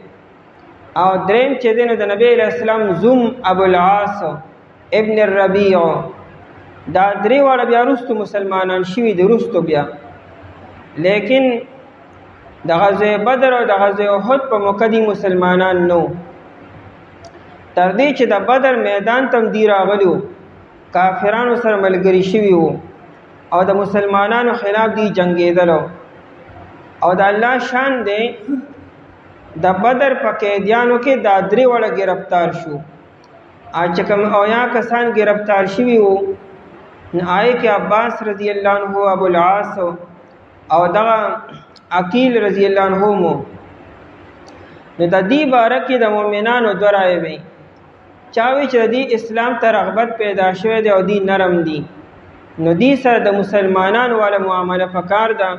او دریم چې دی نو د نبی علیہ السلام زوم ابو العاص ابن الربیع، دا درې واړه بیا وروستو مسلمانان شوي دي وروستو بیا. لیکن د غزوه بدر او د غزوه احد په موقع دی مسلمانان نو، تر دې چې د بدر میدان ته دی راغلو کافرانو سره ملګري شوي وو او د مسلمانانو خلاف دی جنګېدلو. او د الله شان دی د بدر په قیدیانو کې دا درې واړه ګرفتار شو، چې کوم اویا کسان ګرفتار شوي وو آئے کہ عباس رضی اللہ عنہ، ابو العاص او دغه عقیل رضی اللہ عنہ مو. نو د دې باره کې د مؤمنانو دوه رایې وي، چاوی چې د اسلام ته رغبت پیدا شوی دی او دی نرم دی نو دی سره د مسلمانانو والا معامله پکار ده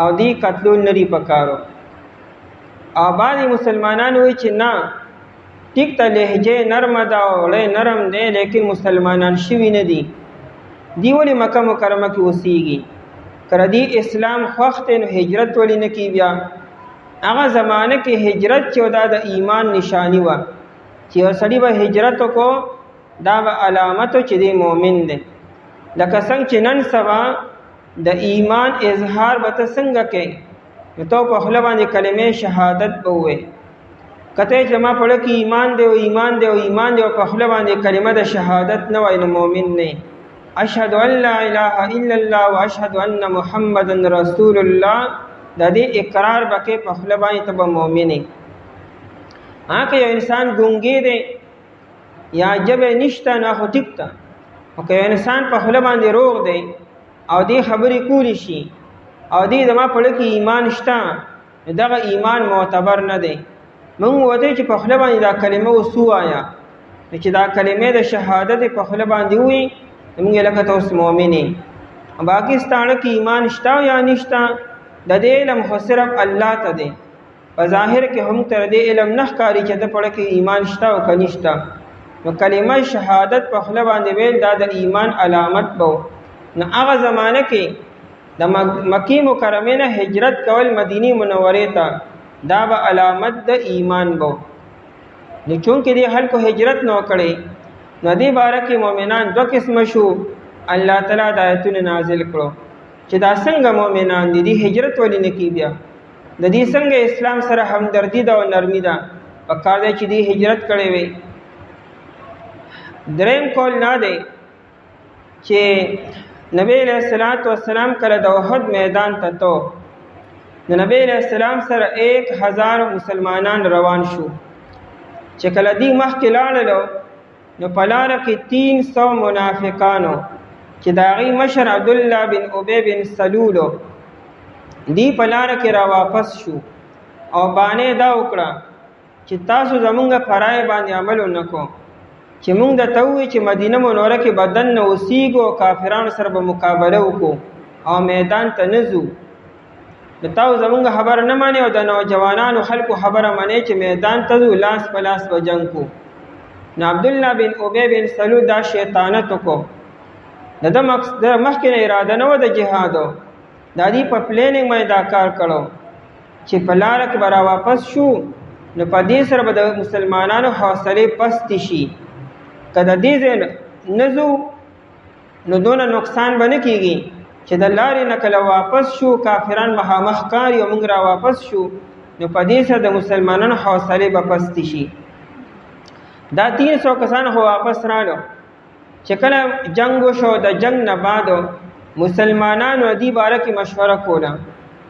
او دی قتلون نری پکارو. او بعضې مسلمانان وایي چې نه ټیک ته لهجه نرمه ده او ړی نرم دی لیکن مسلمانان شوي نه دي، دی ولی مکه مکرمه کې اوسیږي. کله دی اسلام خوښ دی نو هجرت ولی نه کی. بیا هغه زمانه کې هجرت چې دا د ایمان نشانی وه چې یو سړي به هجرت وکړو دا به علامتو چې دی مؤمن دی. لکه څنګه چې نن سبا د ایمان اظهار به ته څنګه کوې نو تو په خوله باندې کلمې شهادت به ووایې، کته چې ما پړه کې ایمان دی او ایمان دی او ایمان دی او په خوله باندې کلمه د شهادت نه وایي نو مؤمن نه. اشهد ان لا اله الا الله واشهد ان محمدا رسول الله د دې اقرار بکې په خپل باندې ته مؤمن نه. هغه یو انسان ګونګې دی یا جبه نشته نه خو ټیک ته، او که یو انسان په خپل باندې روغ دی او دې خبرې کولی شي او دې زما په لکه ایمان شته دغه ایمان معتبر نه دی. موږ وته چې په خپل باندې دا کلمه وسو آیا چې دا کلمه د شهادت په خپل باندې وي موږ لکه تاسو مؤمنین. باقي ستانه کې ایمان شته یا نشته د دې علم خو صرف الله ته دی په ظاهر کې هم تر دې علم نه ښکاري چې د پړه کې ایمان شته او که نشته نو کلمه شهادت په خوله باندې ویل دا د ایمان علامت بو نو هغه زمانه کې د مکی مکرمه نه هجرت کول مدینی منورې ته دا به علامت د ایمان بو نو چونکې دې خلکو هجرت نو کړي نو دې باره کې مؤمنان دو قسم شو الله تعالی د آیتونه نازل کړو چې دا څنګه مؤمنان دي هجرت ولې نه کی بیا د دې څنګه اسلام سره همدردی دا او نرمي ده په کار دی چې دې هجرت کړي وي دریم کول نه دی چې نبی علیہ الصلوۃ والسلام کله د احد میدان ته تو نو نبی علیہ السلام سره 1000 مسلمانان روان شو چې کله دی مخکې لاړل نو په لار کې 300 منافقانو چې داغي مشر عبد الله بن ابي بن سلول دی په لار کې را واپس شو او باندې دا وکړه چې تاسو زمونږ فرای باندې عمل وکړو چې موږ د توي چې مدینه منوره کې بدن نو اوسېګو کافرانو سره به مقابله وکړو او میدان ته نزو د تاسو زمونږ خبر نه مانی او د نوجوانانو خلکو خبره مانی چې میدان ته ځو لاس په لاس به جنگ کو نو عبد الله بن ابي بن سلول دا شیطانت کو د مقصد مخکې اراده نه و د جهاد د دې په پلانینګ مې دا کار کړو چې په لار کې برا واپس شو نو په دې سره به د مسلمانانو حوصله پست شي کله دې نزو نو دون نقصان بنه کیږي چې د لارې نه کله واپس شو کافران مخامخ کاری او موږ را واپس شو نو په دې سره د مسلمانانو حوصله به پست شي دا 300 کسان هو واپس رالو چې کله جنگ شو د جنگ نه بعد مسلمانانو دې باره کې مشوره کوله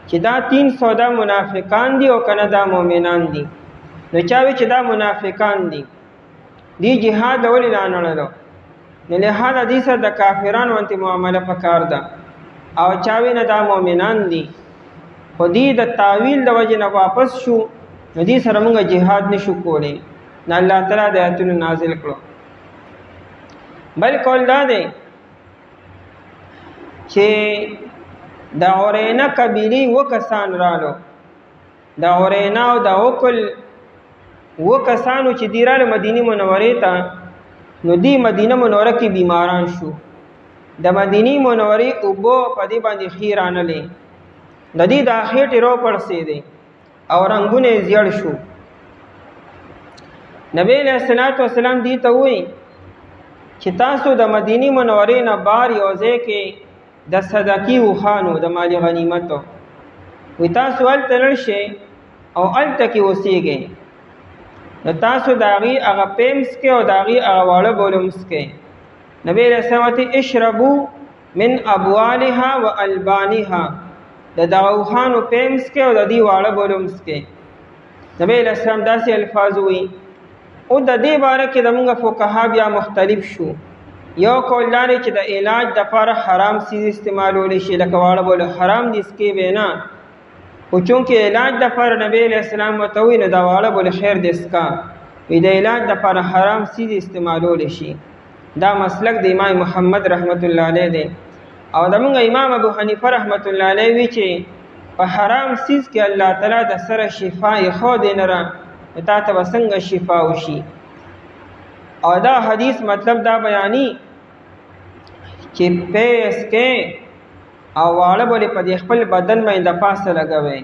چې دا 300 دا منافقان دي او کنه دا مؤمنان دي نو چاوي چې دا منافقان دي دی جهاد ولې نه نړلو نه له دې سره د کافرانو انت معامله پکار ده او چاوي نه دا مؤمنان دي خو دې د تعویل د وجه نه واپس شو نو دې سره موږ جهاد نشو کولای نه الله تعالی د آیتونو نازل کړو بل کول دا دی چې د اورینا قبیله وکسان رالو د اورینا او د وکل کسانو چې دیراله مدینه منوره ته نو دی مدینه منوره کې بیماران شو د مدینه منوره او بو په دې باندې خیرانه لې د دې د اخیټ رو پړسې دي او رنگونه زیړ شو نبی علیہ الصلوۃ والسلام دی ته وی چې تاسو د مدینه منوره نه بار یوځه کې د صدقې وخانو د مال غنیمت وی تاسو ول تلشه او ال تکي وسیږي نو تاسو داغي هغه پیمس کې او داغي هغه واړه بولمس کې نبی رسول الله اشربوا من ابوالها والبانها د داوخانو پیمس کې او د دې واړه بولمس کې نبی رسول الله داسې الفاظ وي او د دې باره کې د موږ فقها بیا مختلف شو یو کول لري چې د علاج د لپاره حرام سیز استعمالول شي لکه واړه بول حرام دي اسکي بنا او چونکه علاج د لپاره نبی علیہ السلام متوي نه دا واړه بول خیر د اسکا وی د علاج د لپاره حرام سیز استعمالول شي دا مسلک د امام محمد رحمت الله علیه دی او د موږ امام ابو حنیفه رحمت الله علیه وی چې په حرام سیز کې الله تعالی د سره شفا خو دې نه را تا ته وسنګ شفا وشي او دا حدیث مطلب دا بیانی چې پیس کې او واړه بولې په دې خپل بدن باندې د پاسه لګوي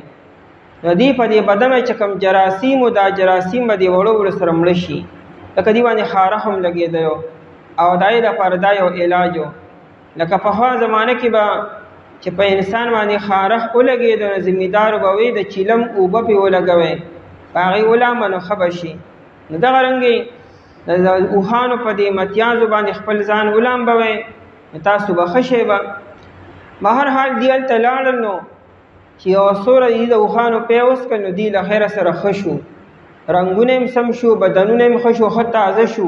نو دی په دې بدن چې کوم جراثیم او دا جراثیم به دې وړو وړو سره مړ شي لکه دی باندې خاره هم لګېدل او دای د پردا یو علاج لکه په هغه زمانه کې به چې په انسان باندې خاره ولګېدل ذمہدار به وي د چیلم او به په ولګوي باغی علماء نو خبشي نو دا غرنګي د اوهانو په دې متیازو باندې خپل ځان غلام بوي تاسو به خشه به بهر حال دیل تلاړ نو چې اوسره دې د اوهانو په اوس کنو دی له خیره سره خشو رنگونه هم سم شو بدنونه هم خشو خط تازه شو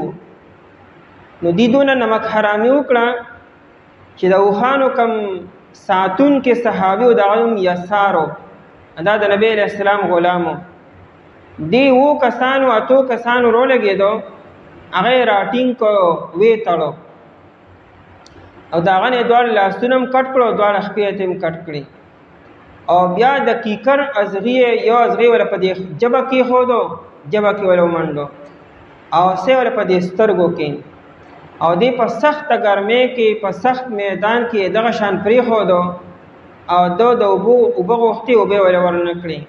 نو دې دون نمک حرامي وکړه چې د اوهانو کم ساتون کې صحابي او دغم یسارو ادا د نبی علیہ السلام غلامو دی وو کسانو اتو کسانو رو لګېدو هغه راټینګ کو وی تړو او دا غنه دوړ لاسونم کټ کړو دوړ خپې تم کټ کړی او بیا د کیکر ازغیه یو ازغیه ور په دې جبه کې خودو جبه کې ولو منډو او سه ور په دې سترګو کې او دې په سخت ګرمۍ کې په سخت میدان کې دغه شان پری خودو او د اوبو وختي او به ور ورنکړي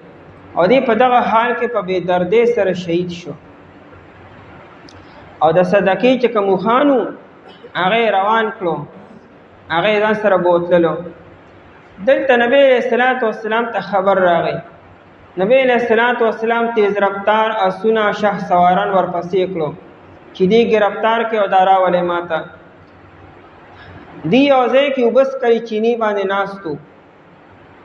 او دې په دغه حال کې په بے دردۍ سره شهید شو او د صدقې چې کوم خانو هغه روان کړو هغه ځان سره بوتللو دلته نبی صلی الله علیه وسلم ته خبر راغی نبی صلی الله علیه وسلم تیز رفتار اسونه شه سواران ورپسې کړو چې دې گرفتار کې او دارا ولې ماته دی اوځي کې وبس کړي چینی باندې ناستو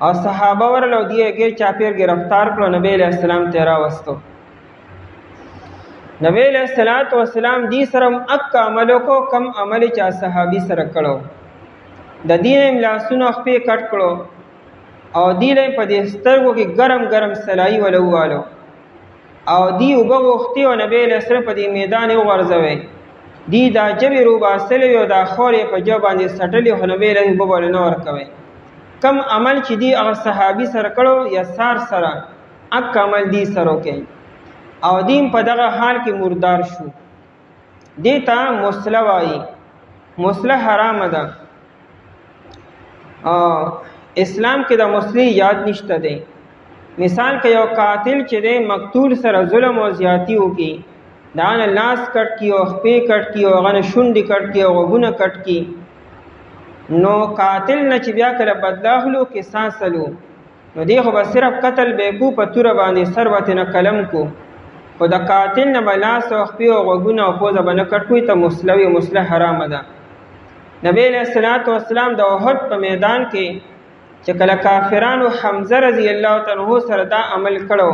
او صحابه ورلو دی غیر چاپیر گرفتار کړو نبی علیہ السلام تیرا وستو نبی علیہ الصلوۃ والسلام دی سره اک عملو کو کم عمل چا صحابي سره کړو د دین املاسونو خپې کټ کړو او دی له په دې سترګو کې ګرم ګرم سلای ولوالو او دی وبغختی او نبی علیہ السلام په دې میدان ورځوي دی دا جبر وباسلوي او دا خورې په جواب باندې سټلې هو نبی علیہ وبول نه ورکوي کم عمل چې دی هغه صحابي سره کړو یا سار سره اک عمل دی سره کوي او دیم په دغه حال کې مردار شو دیتا مسله وایي مسله حرام ده اسلام کې د مسلې یاد نشته دی مثال کې یو قاتل چې دی مقتول سره ظلم او زیاتی وکي دا نه لاس کټ کی او خپې کټ کی او غنه شونډې کټ کی او غوونه کټ کی نو قاتل نه چې بیا کله بدلاخلو کې سانسلو نو دی خو به صرف قتل به کو په تور باندې سروت نه قلم کو خو د قاتل نه بلاس او خپې او غوونه او پوزه باندې کټ کوي ته مسلوي مسله حرام ده نبی علیہ الصلوۃ والسلام د احد په میدان کې چې کله کافرانو حمزه رضی الله تعالی عنہ سره دا عمل کړو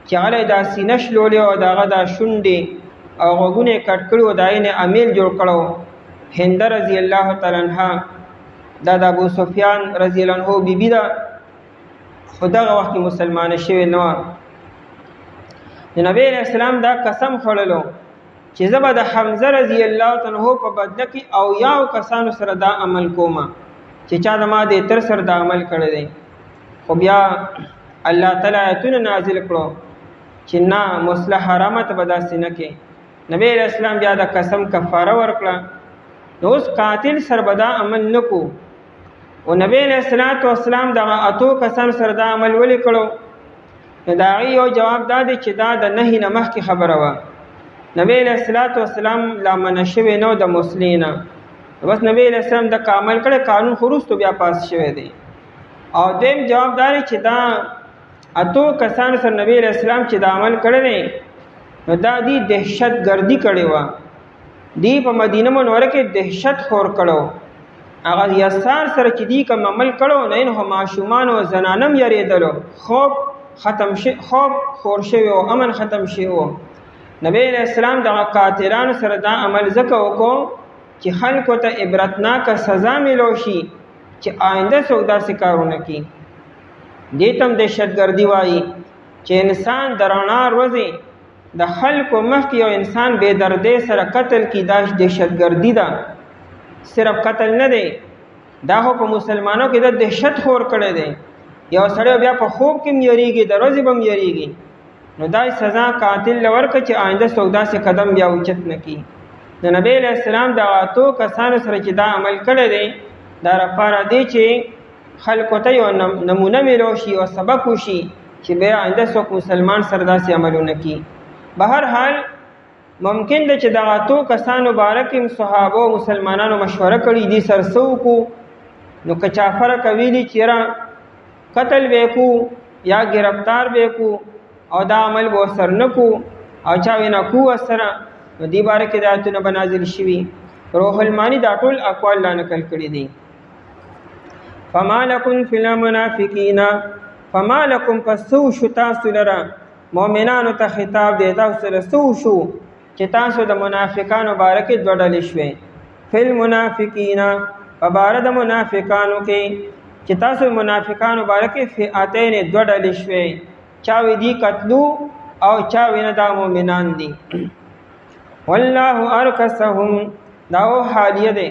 چې هغه دا سینه شلولې او داغه دا شونډې او غوګونه کټ کړو داینه امیل جوړ کړو هند رضی الله تعالی عنها دا د ابو سفیان رضی الله عنه بیبی دا خدغه وخت مسلمان شوی نو نبی علیہ السلام دا قسم خورلو چې زبا د حمزه رضی الله تعالی عنہ په بدله کې او یاو کسانو سره دا عمل کوما چې چا د ما دې تر سره دا عمل کړی دی خو بیا الله تعالی آیتونه نازل کړو چې نه مسله حرامه ته بداسې نه کې نبی علیہ السلام بیا د قسم کفاره ورکړه نو اوس قاتل سره به دا عمل نکو او نبی علیہ السلام دغه اتو کسان سره دا عمل ولې کړو نو دا یو جواب دا دی چې دا د نهي نه مخکې خبره وه نبی علیہ السلام لا منشوي نو د مسلینا بس نبی علیہ السلام د کامل کړه قانون خروج تو بیا پاس شوی دی او دیم جواب دا چې دا اتو کسان سره نبی علیہ السلام چې دا عمل کړی نو دا دی دهشت گردی کړي وا دی په مدینه منوره کې دهشت خور کړو هغه یسار سره چې دی کوم عمل کړو نه هو ماشومان او زنانم یریدلو خوب ختم شي خوب خور شوی او امن ختم شي او نبی علیہ السلام د قاتلانو سره دا عمل زکه وکړو چې خلکو ته عبرتناک سزا ملو شي چې آینده څوک داسې کارونه کوي دې تم دهشتګردي وایي چې انسان درنا روزي د خلکو مخکې یو انسان بے دردۍ سره قتل کی دا دهشتګردي ده صرف قتل نه دی دا خو په مسلمانانو کې د دهشت خور کړی دی یو سړی بیا په خوب کې یریږي د ورځې به یریږي نو دای سزا قاتل لورکه چې آینده څوک داسې قدم بیا اوچت نه کړي د نبی علیہ السلام دا اتو کسانو سره چې دا عمل کړی دی دا لپاره دی چې خلکو ته یو نمونه ملو شي او سبق وشي چې بیا آینده څوک مسلمان سره داسې عملونه کوي بهر حال ممکن ده چې دا اتو کسانو مبارک صحابه او مسلمانانو مشوره کړي دي سرسو کو نو کچا فرق ویلي چیرې قتل وکو یا گرفتار وکو او دا عمل به سر نکو او چا وینا کو سره نو دی باره کې د آیتونه بنازل شوي روح المانی دا ټول اقوال لا نقل کړي دي فما لکم فی المنافقین فما لکم پسو شو تاسو لره مؤمنانو ته خطاب دی تاسو سره سو شو چې تاسو د منافقانو باره کې دوه ډلې شوې فی المنافقین په باره د منافقانو کې چې تاسو منافقانو باره کې فئتین دوه ډلې شوې چا وی دي قتلو او چا وینه دا مؤمنان دي والله ارکسهم دا حالیه ده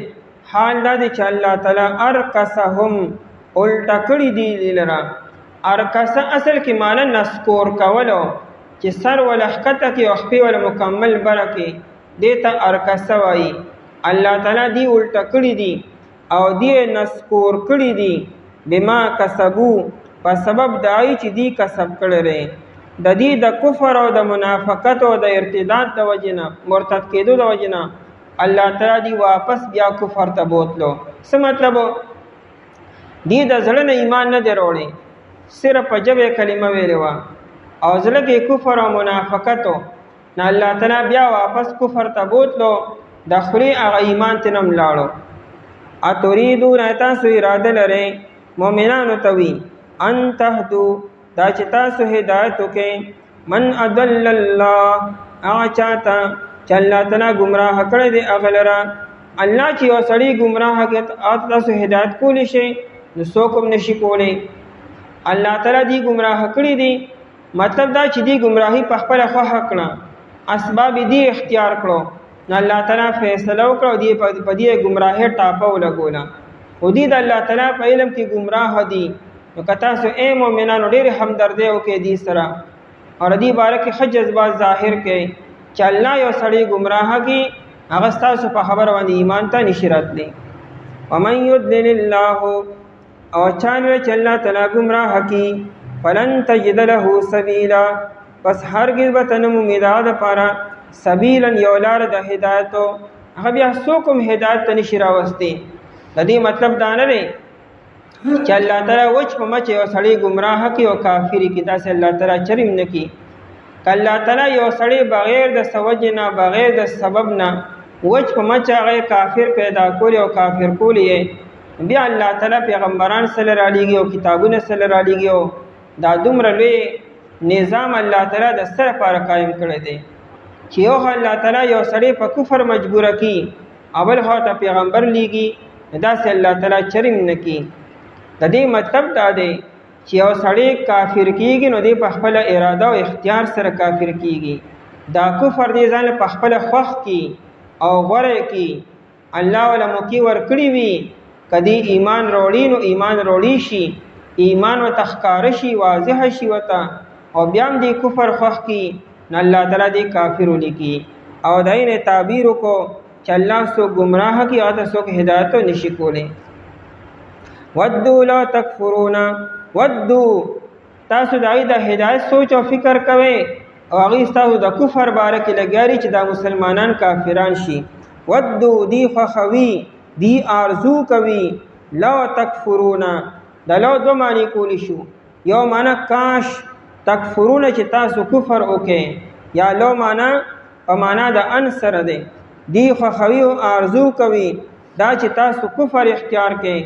حال دا دی چې الله تعالی ارکسهم الټا کړي دی لرا. ارکسه اصل کې معنی نسکور کولو چې سر ولا حقته کې او خپې ولا مکمل برکه دیتا ارکسه وایي. الله تعالی دی الټا کړي دی او دی نسکور کړي دی بما کسبو په سبب دای چې دی کسب کړي د دې د کفر او د منافقت او د ارتداد د وجنه مرتد کېدو د وجنه الله تعالی دی واپس بیا کفر ته بوتلو. څه مطلب دی د زړه نه ایمان نه دروړي صرف په جبه کلمه ویلې وا او زړه کې کفر او منافقت نه الله تعالی بیا واپس کفر ته بوتلو د خوري هغه ایمان تنم لاړو. اتریدون تاسو اراده لرئ مؤمنانو توي ان تهدو دا چې تاسو هدایت وکئ من اضل الله هغه چاته چې الله تعالی گمراه کړی دی هغه لره. الله چې یو سړی گمراه کړي تاسو هدایت کولی شئ نو څوک هم نشي کولی. الله تعالی دی گمراه کړی دی مطلب دا چې دی گمراهي په خپله خوښه کړه اسباب دی اختیار کړو نو الله تعالی فیصله وکړه دی په دې گمراهۍ ټاپه ولګوله او دی د الله تعالی په علم کې گمراه دی. نو که تاسو اے مؤمنانو ډېرې همدردۍ وکړئ دی سره او دې باره کې ښه جذبات ظاهر کړئ چې الله یو سړی گمراه کړي هغه ستاسو په خبره باندې ایمان ته نشي راتلی. ومن یضلل الله او چانوی چې الله تعالی گمراه کړي فلن تجد له سبیلا پس هرگز به ته نه مومې د هغه دپاره سبیلا یو لاره د هدایتو هغه بیا څوک هم هدایت ته نشي راوستی. د دې مطلب دا نه دی چې الله تعالی وچ په مچ یو سړی گمراه کړي او کافر کړي داسې الله تعالی چریم نه کړي. که الله تعالی یو سړی بغیر د سوجې نه بغیر د سبب نه وچ په مچ هغه کافر پیدا کولی او کافر کولی بیا الله تعالی پیغمبران سره رالیږي او کتابونه سره رالیږي او دا دومره لوی نظام الله تعالی د سره لپاره قایم کړی دی چې یو الله تعالی یو سړی په کفر مجبوره کړي اول خوا ته پیغمبر لیږي داسې الله تعالی چریم نه کړي. د دې مطلب دا دی چې یو سړی کافر کېږي نو دی په خپله اراده او اختیار سره کافر کېږي. دا کفر دی ځان په خپله خوښ کړي او غوره کړي الله وله موقع ورکړي وي که دی ایمان روړي نو ایمان روړي شي ایمان ورته ښکاره شي واضحه شي ورته او بیا هم دی کفر خوښ کړي نو الله تعالی دی کافر ولیکي او د یې تعبیر وکړو چې الله څوک ګمراه کړي او ته څوک هدایت نشي کولی. ودو لا تکفرون ودو تاسو د هغې د هدایت سوچ او فکر کوئ او هغې ستاسو د کفر باره کې لګیاري چې دا مسلمانان کافران شي. ودو دی خوښوي دی آرزو کوي لا تکفرون د لو دو معنی کولی شو یو معنی کاش تکفرون چې تاسو کفر وکئ یا لو معنی په معنا د ان سره دی دی خوښوي او آرزو کوي دا چې تاسو کفر اختیار کئ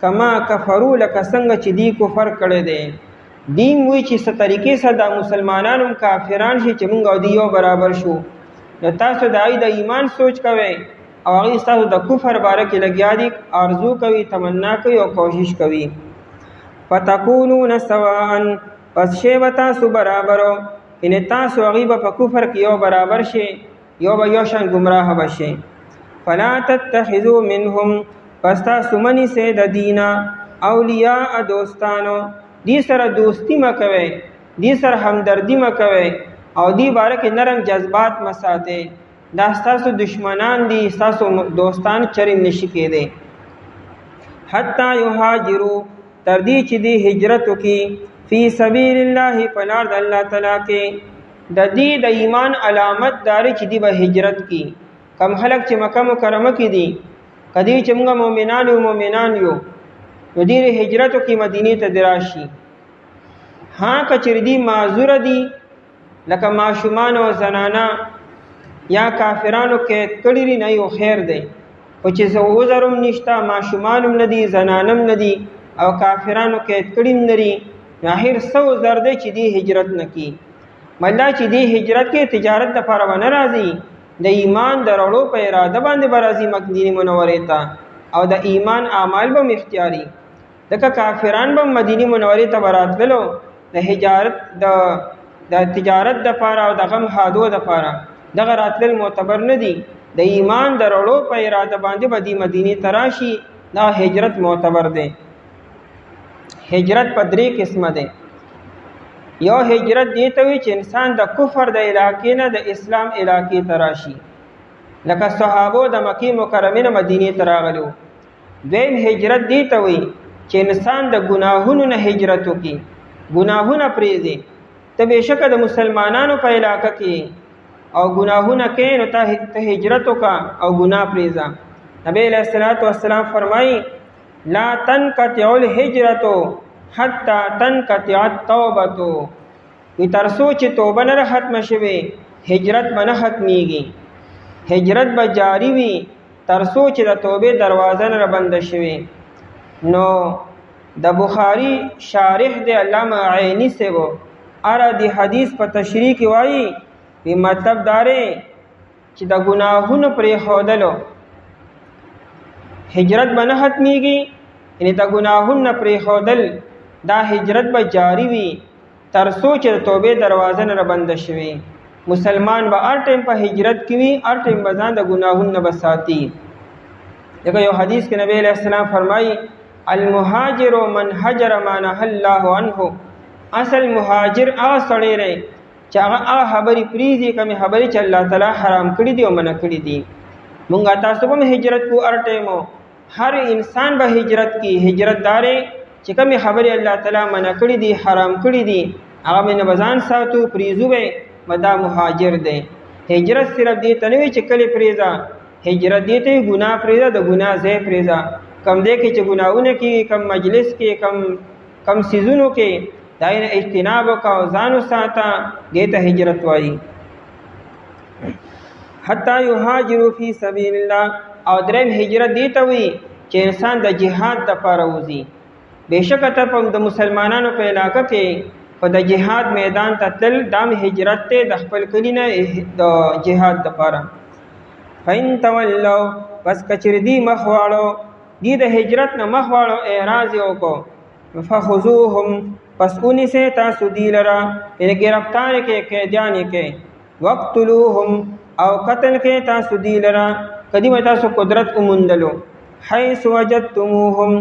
کما کفرو لکه څنګه چې دی کفر کړی دی. دین وی چې څه طریقې سره د مسلمانانو کافران شي چې موږ او دی یو برابر شو نو تاسو د هغې د ایمان سوچ کوئ او هغې ستاسو د کفر باره کې لګیا دي آرزو کوي تمنا کوي او کوشش کوي. فتکونون سواء پس شی به تاسو برابرو یعنې تاسو هغې به په کفر کې یو برابر شي یو به یو شان ګمراه به شي. فلا تتخذوا منهم پس تاسو منیسئ د دینه اولیاء دوستانو دی سره دوستی مه کوئ دی سره همدردي مه کوئ او دی باره کې نرم جذبات مه ساتئ دا ستاسو دشمنان دي ستاسو دوستان چرې نشي کېدی. حتی یهاجروا تر دې چې دی هجرت وکړي فی سبیل الله په لار د الله تعالی کې د دې د ایمان علامت داري چې دی به هجرت کړي. کم خلک چې مکه مکرمه کې دي کدی چې موږ مؤمنان یو نو دې هجرت وکړي مدینې ته د راشي. ها که چېرې دي معذوره دي لکه ماشومان او زنانه یا کافرانو قید کړي نه یو خیر دی خو چې څه عذر هم نشته ماشومان هم نه دي زنان هم نه دي او کافرانو قید کړي هم نه دي نو اخر څه عذر دی چې دی هجرت نه کړي. مطلب چې دی هجرت کې تجارت دپاره به نه راځي د ایمان د راوړو په اراده باندې به راځي مدینې منورې ته او د ایمان اعمال به هم اختیاري ځکه کافران به مدینې منورې ته به راتللو د هجارت د تجارت دپاره او د غم هادو دپاره دغه راتلل معتبر نه دي د ایمان درړو په اراده باندې بدی مدینه تراشی دا هجرت معتبر ده. هجرت په درې قسمه ده. یو هجرت دی ته وی چې انسان د کفر د علاقې نه د اسلام علاقې تراشی، لکه صحابو د مکی مکرمه نه مدینه تراغلو. دویم هجرت دی ته وی چې انسان د ګناهونو نه هجرت وکي، ګناهونه پریږدي. ته بهشکه د مسلمانانو په علاقه کې او ګناهونه کې نو ته هجرت وکا او ګناه پریږده. نبی علیہ الصلوۃ والسلام فرمایي لا تنقطع الهجرة حتى تنقطع التوبة. وی ترسو چې توبه نه ختم شوي هجرت به نه ختمیږي. هجرت به جاری وي ترسو چې د توبې دروازه نه بند شوي. نو د بخاری شارح د علامه عینی سے وہ اره دی حدیث په تشریح کې وایي وی مطلب داره چې د ګناهونو پرې خودلو هجرت به نه ختمیږي، یعنی د ګناهونو پرې خودل دا هجرت به جاری وي تر څو چې د توبې دروازه نه بند شوي. مسلمان به هر ټیم په هجرت کې وي، هر ټیم به ځان د ګناهونو به ساتي. دغه یو حدیث کې نبی علیہ السلام فرمایي المهاجر من هجر ما نهى الله عنه. اصل مهاجر هغه سړی دی چې هغه خبرې پریږدي کومې خبرې چې الله تعالی حرام کړي دي او منع کړي دي. مونږ تاسو هم هجرت کو هر ټیمو، هر انسان به هجرت کی. هجرت داري چې کومې خبرې الله تعالی منع کړي دي حرام کړي دي هغه نه بزان ساتو پریزو به مدا مهاجر دی. هجرت صرف دې ته نه وي چې کله پریزا، هجرت دې ته ګناه پریزا، د ګناه ځای پریزا. کم دې کې چې ګناونه کې کم مجلس کې کم سيزونو کې داینه اجتناب او ځانو ساته دې ته هجرت وایي. حتی یهاجروا فی سبیل الله. او دریم هجرت دې ته وي چې انسان د جهاد لپاره وځي. بهشکه ته په د مسلمانانو په علاقه کې په د جهاد میدان ته تل دام هجرت ته د خپل کلی نه د جهاد لپاره. فین تولوا پس کچری دی مخواړو دی د هجرت نه مخواړو اعراض وکړو فخذوهم پس اونی سے تاسو دی لرا یعنی گرفتار کې قیدیان کې وقتلوهم او قتل کې تاسو دی لرا کدی مې تاسو قدرت اومندلو حيث وجدتموهم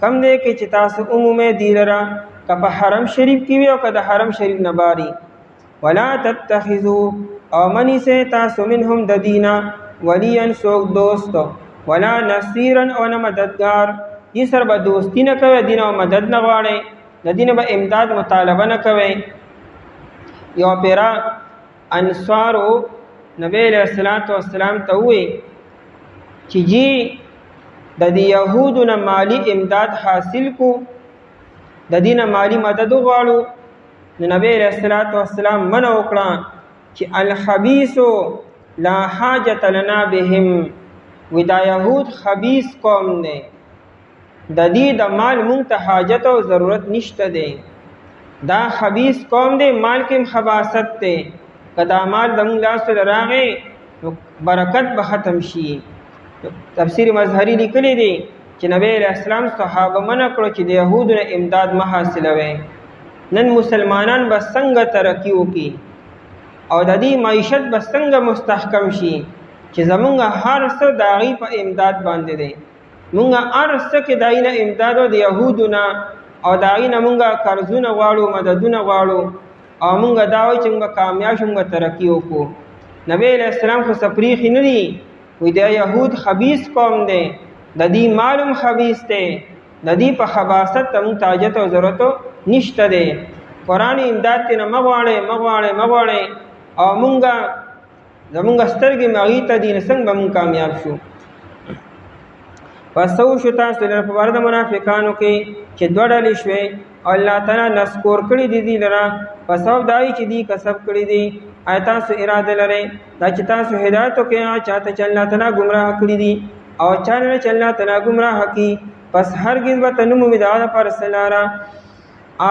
کم دې کې چې تاسو عمومه دی لرا که په حرم شریف کې وي او که د حرم شریف نه باري. ولا تتخذوا او منی سے تاسو منهم د دینا ولیا سوک دوست ولا نصيرا او نه مددگار. دې سره به دوستی نه کوي، دین او مدد نه غواړي، د دین به امداد مطالبه نه کوي. یو پیرا انصارو نبی علیہ الصلوۃ والسلام ته وی چې جی د یهودو نه مالی امداد حاصل کو، د دینه مالی مدد غواړو. نو نبی علیہ الصلوۃ والسلام منع وکړه چې الخبيث لا حاجت لنا بهم. ودا یهود خبيث قوم دی، د دې د مال مونږ ته حاجت او ضرورت نشته دی. دا خبيث قوم دی، مال کې خباثت دی. کدا مال د مونږ لاس ته راغی برکت به ختم شي. تفسیر مظهری لیکلی دی چې نبی علیہ السلام صحابه منع کړو چې د یهودو نه امداد ما حاصلوي. نن مسلمانان به څنګه ترقی وکړي او د دې معیشت به څنګه مستحکم شي چې زمونږ هر څه د هغې په امداد باندې دی. مونږ هر څه کې د هغې نه امداد او د یهودو نه او د هغې نه مونږ قرضونه غواړو، مددونه غواړو او مونږ دا وایو چې مونږ کامیاب شو، مونږ ترقی وکړو. نبی علیہ السلام خو سپریخي نه دي، وی د یهود خبیث قوم دی، د دې معلوم خبیث دی، د دې په خباثت ته مونږ حاجت او ضرورت نشته دی. قرآن امداد ته نه مغواړئ او مونږ زمونږ سترګې هغې ته دي، څنګه به مونږ کامیاب شو. پس شو تاسو لره په باره د منافقانو کې چې دوه ډلې شوې او الله تعالی نسکور کړي دي دې لره په سبب دا چې دي کسب کړي دي. آیا تاسو اراده لرئ دا چې تاسو هدایت وکړئ چاته چې الله تعالی ګمراه کړي دي او چا نه چې الله تعالی ګمراه کړي پس هرګز به ته نه مومي د هغه دپاره څه لاره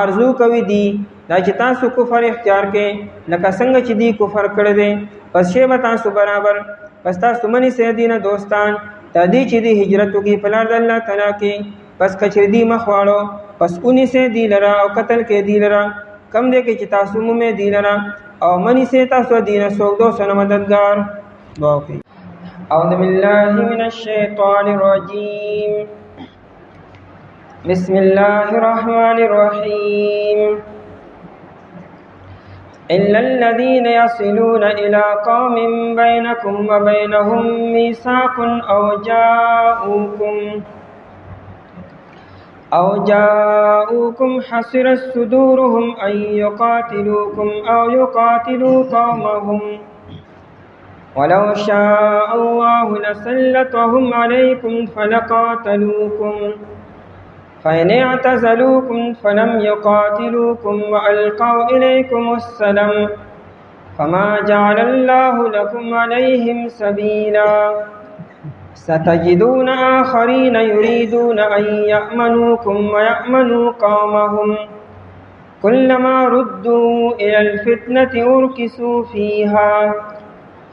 آرزو کوي دي دا چې تاسو کفر اختیار کړئ لکه څنګه چې دی کفر کړی دی. پس شی به تاسو برابر، پس تاسو منی سه دینه دوستان دا دی چې دی هجرت وکړي په لار د الله تعالی کې. پس کچری دی مخ واړو پس اونی سے دی لرا او قتل کې دی لرا کم دې کې چې تاسو مومې دی لرا او منی سے تاسو دینه سوګ دو سن مددگار باقي. أعوذ بالله من الشيطان الرجيم. بسم الله الرحمن الرحيم. إلا الذين يصلون إلى قوم بينكم وبينهم ميثاق أو جاءوكم حصرت صدورهم أن يقاتلوكم أو يقاتلوا قومهم ولو شاء الله لسلطهم عليكم فلقاتلوكم فإن اعتزلوكم فلم يقاتلوكم وألقوا إليكم السلام فما جعل الله لكم عليهم سبيلا ستجدون آخرين يريدون أن يأمنوكم ويأمنوا قومهم كلما ردوا إلى الفتنة أركسوا فيها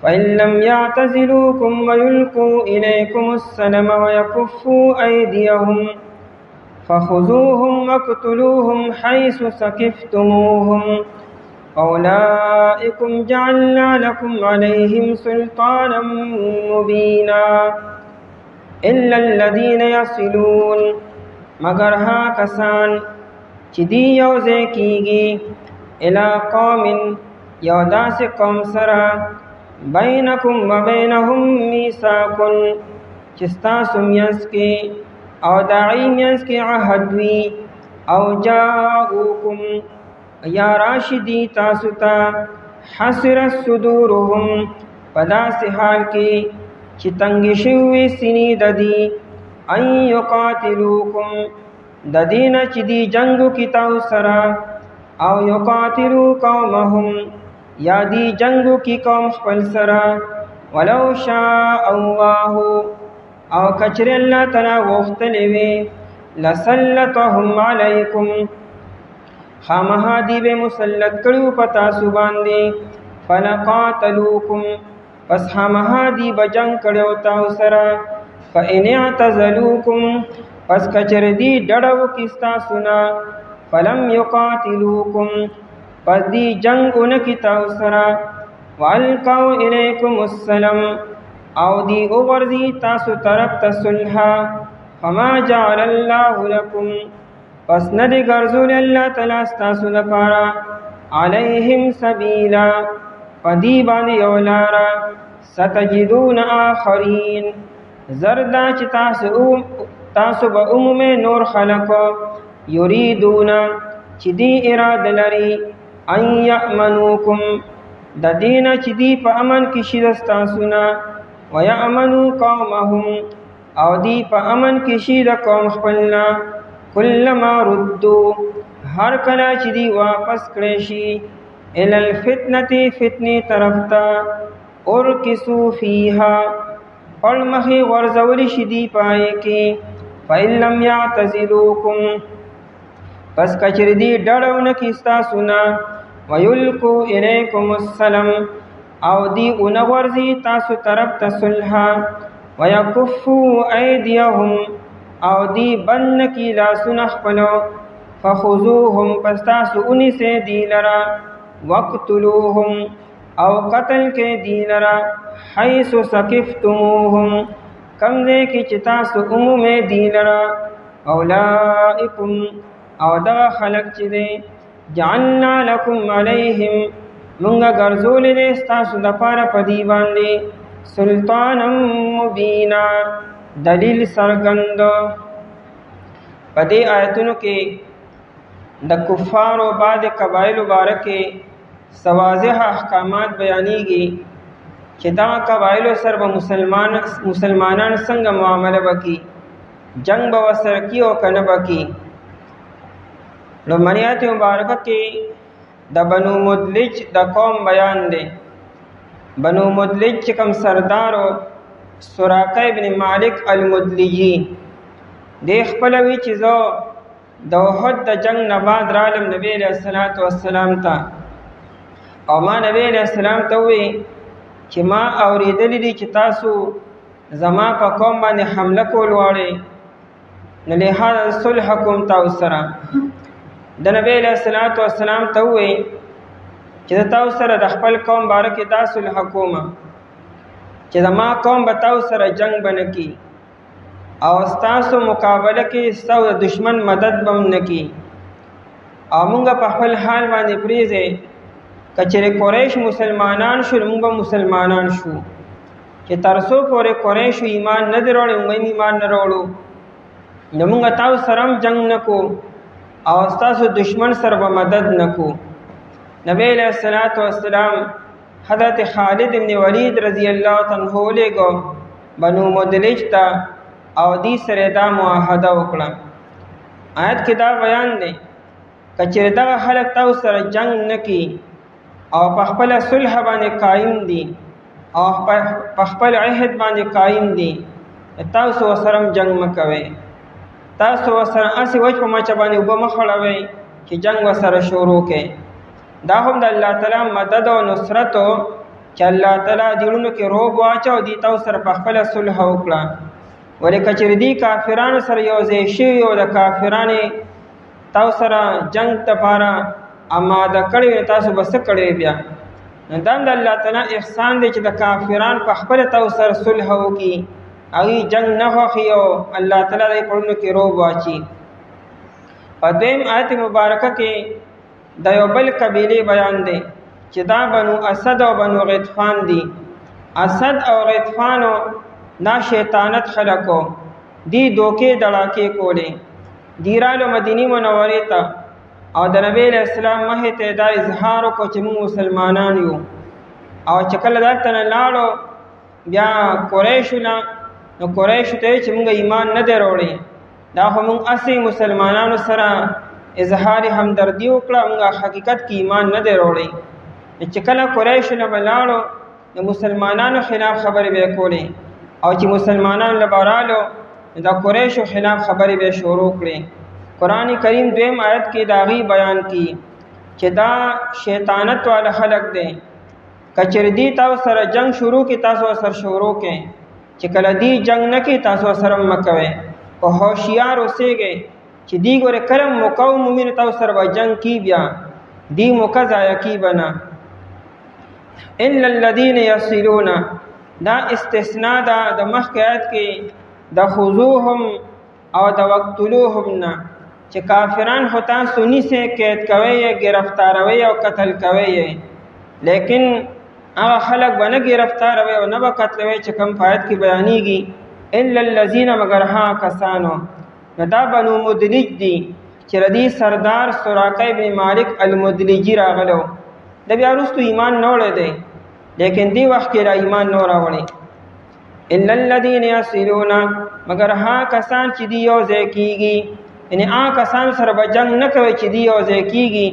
فإن لم يعتزلوكم ويلقوا إليكم السلام ويكفوا أيديهم فخذوهم واقتلوهم حيث ثقفتموهم أولئكم جعلنا لكم عليهم سلطانا مبينا إلا الذين يصلون مگر ها کسان چې دی یوځای کیږي الی قوم یو داسې قوم سره بینکم و بینهم میثاق چې ستاسو منځ کې او داعی منځ کې عهد وي او جاءوکم یا راشدی تاسو ته حسرت صدورهم په داسې حال کې چې تنګې شوي سینې د دي ان یقاتلوکم د دې نه چې دی جنګ کې تاسو سره او یقاتلوا قومهم یا دی جنگ کی قوم خپل سره ولو شاء الله او کچر الله تعالی وختلی وی لسلطهم علیکم خامها دی به مسلط کړو پتا سو باندې فلقاتلوکم پس خامها دی بجنگ کړو تاسو سره فإن اعتزلوکم پس کچر دی ډډو کیستا سنا فلم یقاتلوکم پس دی جنگ اونکی تاسو سره والقوا الیکم السلام او دی اوورزی تاسو طرف ته صلح فما جعل الله لكم پس ندی ګرځول الله تعالی تاسو لپاره علیهم سبیلا پدی باندې اولارا ستجدون آخرین زردا چې تاسو به عموم نور خلق یریدون چې دی اراده لري ان یأمنوکم د دینه چې دی په امن کې شي تاسو نه ويأمنوا قومهم او دی په امن کې شي د قوم خپلنا کلما ردوا هر کله چې دی واپس کړي شي ال الفتنه فتنه طرف ته ارکسو فیها پړمخه ورزول شي دی پای کې فإن لم يعتزلوکم پس کچر دی ډړونه کې تاسو نه ويلقوا إليكم السلام او دی اونورزی تاسو طرف ته صلح ويكفوا أيديهم او دی بند کی لاسونه خپلو فخذوهم پس تاسو اونی سے دی لرا وقتلوهم او قتل کے دی لرا حیث ثقفتموهم کمزے کی چتاسو عموم دی لرا اولائکم او دا خلق چې دی جعلنا لكم عليهم منگا گرزول دے ستاسو دپارا پدی باندے سلطانا مبینا دلیل سرگند پدی آیتونو کے د کفار و بعد قبائل بارکے سواضح احکامات بیانی گی چې دا قبائل سر با مسلمانان سنگ معاملہ بکی جنگ با وسر کی او کنه بکی لمنیات مبارکہ کی د بنو مدلج د قوم بیان دی بنو مدلج کم سردارو سراقه ابن مالک المدلجی دی خپلوی چیزو د احد د جنگ نه بعد رالم نبی علیہ الصلوۃ والسلام ته او ما نبی علیہ السلام ته وی چې ما اوریدلې دي چې تاسو زما په قوم باندې حمله کول غواړئ نو لهدا صلح کوم تاسو سره د نبی علیہ الصلوۃ والسلام ته وی چې تاسو سره د خپل قوم باره کې دا صلح کوم چې زما قوم به تاسو سره جنگ بنه کی او تاسو مقابله کې تاسو د دشمن مدد بم نه کی او موږ په خپل حال باندې پریزه کچره قریش مسلمانان شو موږ مسلمانان شو چې ترسو پورې قریش ایمان نه دروړي موږ ایمان نه وروړو نو موږ تاسو سره جنگ نکو او تاسو دشمن سره به مدد نکو نبی علیہ الصلوۃ والسلام حضرت خالد ابن ولید رضی الله عنه لګو بنو مدلج ته او دې سره دا معاهده وکړه آیت کې دا بیان دی کچره دا خلک تاسو سره جنگ نکي او په خپل صلح باندې قائم دي او په خپل عهد باندې قائم دي تاسو سره جنگ مکوي تاسو سره اسی وجه په مچ باندې وبمخړوي چې جنگ وسره شروع کړي دا هم د الله تعالی مدد او نصرت چې الله تعالی دیونو کې روب واچو دي تاسو سره په خپل صلح وکړه ولې کچره دي کافرانو سره یو ځای شي او د کافرانو تاسو سره جنگ لپاره آماده کړی تاسو بس کړی بیا دا د الله تعالی احسان دی چې د کافرانو په خپل تاسو سره صلح وکړي اغي جنگ نه خوخیو الله تعالی دې پړونو کې روب واچي په دیم آیت مبارکه کې د یو بل قبیله بیان دی چې دا بنو اسد او بنو غطفان دي اسد او غطفانو نا شیطانت خلقو دی دوکې دړاکې کولې دیرالو مدینی منورې ته او د نبی اسلام مه ته دا اظهار کو چې موږ مسلمانان یو او چې کله درته لاړو بیا قریش نو قریش ته چې موږ ایمان نه دروړي دا هم اسی مسلمانانو سره اظهار همدردی وکړه موږ حقیقت کې ایمان نه دروړي چې کله قریش نه بلاړو د مسلمانانو خلاف خبرې به کولې او چې مسلمانان لبارالو دا قریشو خلاف خبرې به شروع کړې قرآن کریم دویم آیت کې داغي بیان کی چې دا شیطانت والا خلق دی کچر دی تاسو سره جنگ شروع کی تاسو سره شروع کې چې کله دی جنگ نه کی تاسو سره مکوي او هوشیار اوسېږئ چې دی ګوره کرم مقاوم مومن تاسو سره جنگ کی بیا دی موقع ضایع کی بنا الا الذين يصلون دا استثناء دا د مخکات کې د خذوهم او د وقتلوهم نه چې کافران ہوتا سنی سے قید کوي یا گرفتاروي او قتل کوي لیکن هغه خلق باندې گرفتاروي او نه قتلوي چې کم فائد کی بیانېږي الا الذين مگر ها کسانو دا بنو مدلج دي چې ردی سردار سراقه ابن مالک المدلجی راغلو د بیا وروسته ایمان نه وړي دی لیکن دی وخت کې را ایمان نه راوړي الا الذين يصلون مگر ها کسان چې دی یو ځای کیږي یعنی کسان سره به جنگ نه کوي چې دی یو ځای کیږي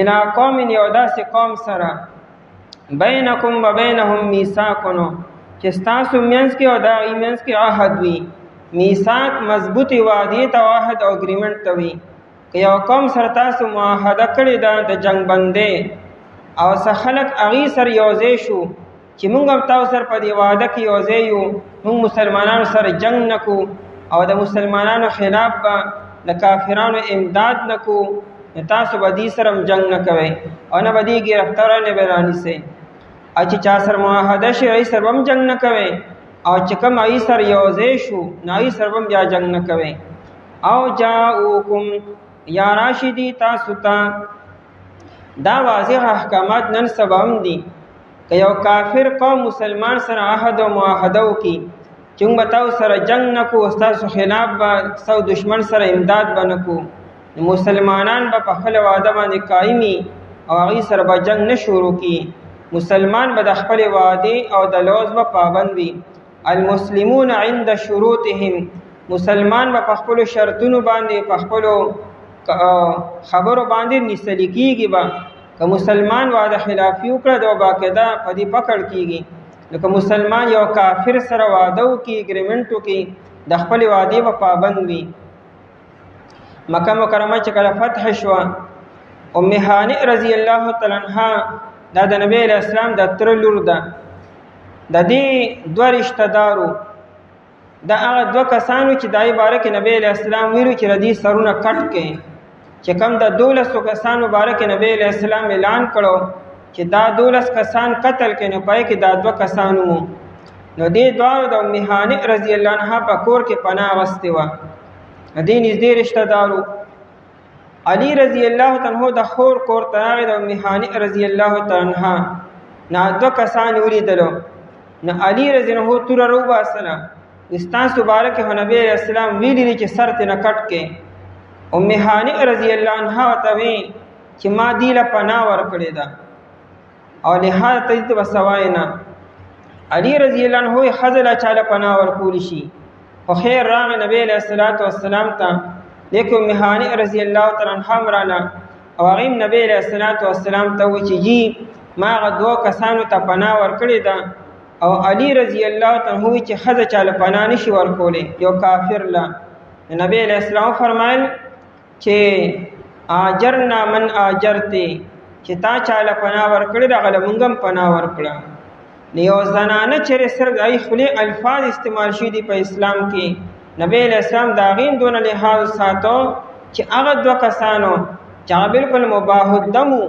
الا قوم یو داسې قوم سره بینکم و بینهم میثاقون چې تاسو مینس کې او دا ایمنس کې عهد وي میثاق مضبوطی وعده ته عهد او اگریمنت ته وي که یو قوم سره تاسو معاهده کړی دا د جنگ بندې او خلق اغي سره یو ځای شو چې موږ هم تاسو سره په دی وعده کې یو ځای یو موږ مسلمانانو سره جنگ نکو او د مسلمانانو خلاف به د کافرانو امداد نکو تاسو به دې سره جنگ نه کوئ او نه به دې گرفتار نه برانی سي چې چا سره معاهده شي ای سره هم جنگ نه کوئ او چې کوم ای سره یو ځای شو نه ای سره هم بیا جنگ نه کوئ او جاءوکم یا راشدی تاسو ته دا واضح احکامات نن سبا هم دي که یو کافر قوم مسلمان سره عهد او معاهده وکي چې موږ تاسو سره جنگ نکو تاسو خلاف به سو دشمن سره امداد بنکو مسلمانان به په خپل وعده باندې قائمي او هغه سره به جنگ نه شروع کی مسلمان به د خپل وعده او د لوز به پابند وي المسلمون عند شروطهم مسلمان به په خپل شرطونو باندې په خپل خبرو باندې نسل کیږي با که مسلمان وعده خلافی وکړه دا باقاعده په دې پکړ کیږي لکه مسلمان یو کافر سره وعده وکي اگریمنت وکي د خپل وعده په پابند وي مکه مکرمه چې کله فتح شو ام هانئ رضی الله تعالی عنها دا د نبی اسلام د تر لور ده د دې دوه رشتہ دارو دا هغه دوه کسانو چې دای بارک نبی اسلام ویلو چې ردی سرونه کټ کړي چې کم د 1200 کسانو مبارک نبی اسلام اعلان کړو چې دا 12 کسان قتل کړي نو پای کې دا دوه کسانو نو دې دواړو د ام هانئ رضی الله عنها په کور کې پناه اخیستې وه. دې نږدې رشته دارو علي رضی الله عنه د خور کور ته راغی د ام هانئ رضی الله عنها نه دوه کسان ولیدلو. نو علي رضی الله عنه توره راوباسله، ستاسو باره کې خو نبي علیه السلام ویلي دي چې سر ترې نه کټ کې. ام هانئ رضی الله عنها ورته وی چې ما دې له پناه ورکړې ده او لهذا ته دې به سوای نه. علي رضی الله عنه وایي ښځه له چا له پناه ورکولی شي، خو خیر راغی نبی علیه السلام ته. لیکن ام هانئ رضی الله تعالی عنها هم راله او هغې هم نبی علیه السلام ته وایي چې جی ما هغه دوه کسانو ته پناه ورکړې ده او علي رضی الله تعالی عنه وایي چې ښځه چا له پناه نشي ورکولی یو کافر له. نبی علیه السلام فرمایل چې آجرنا من آجرتې، چې تا چا له پناه ورکړې ده هغه له موږ هم پناه ورکړه. یو زنانه چېرې صرف د هغې خولې الفاظ استعمال شوي دي په اسلام کې، نبی علیه السلام د هغې هم دونه لحاظ ساتو چې هغه دوه کسانو چې هغه بلکل مباح الدم وو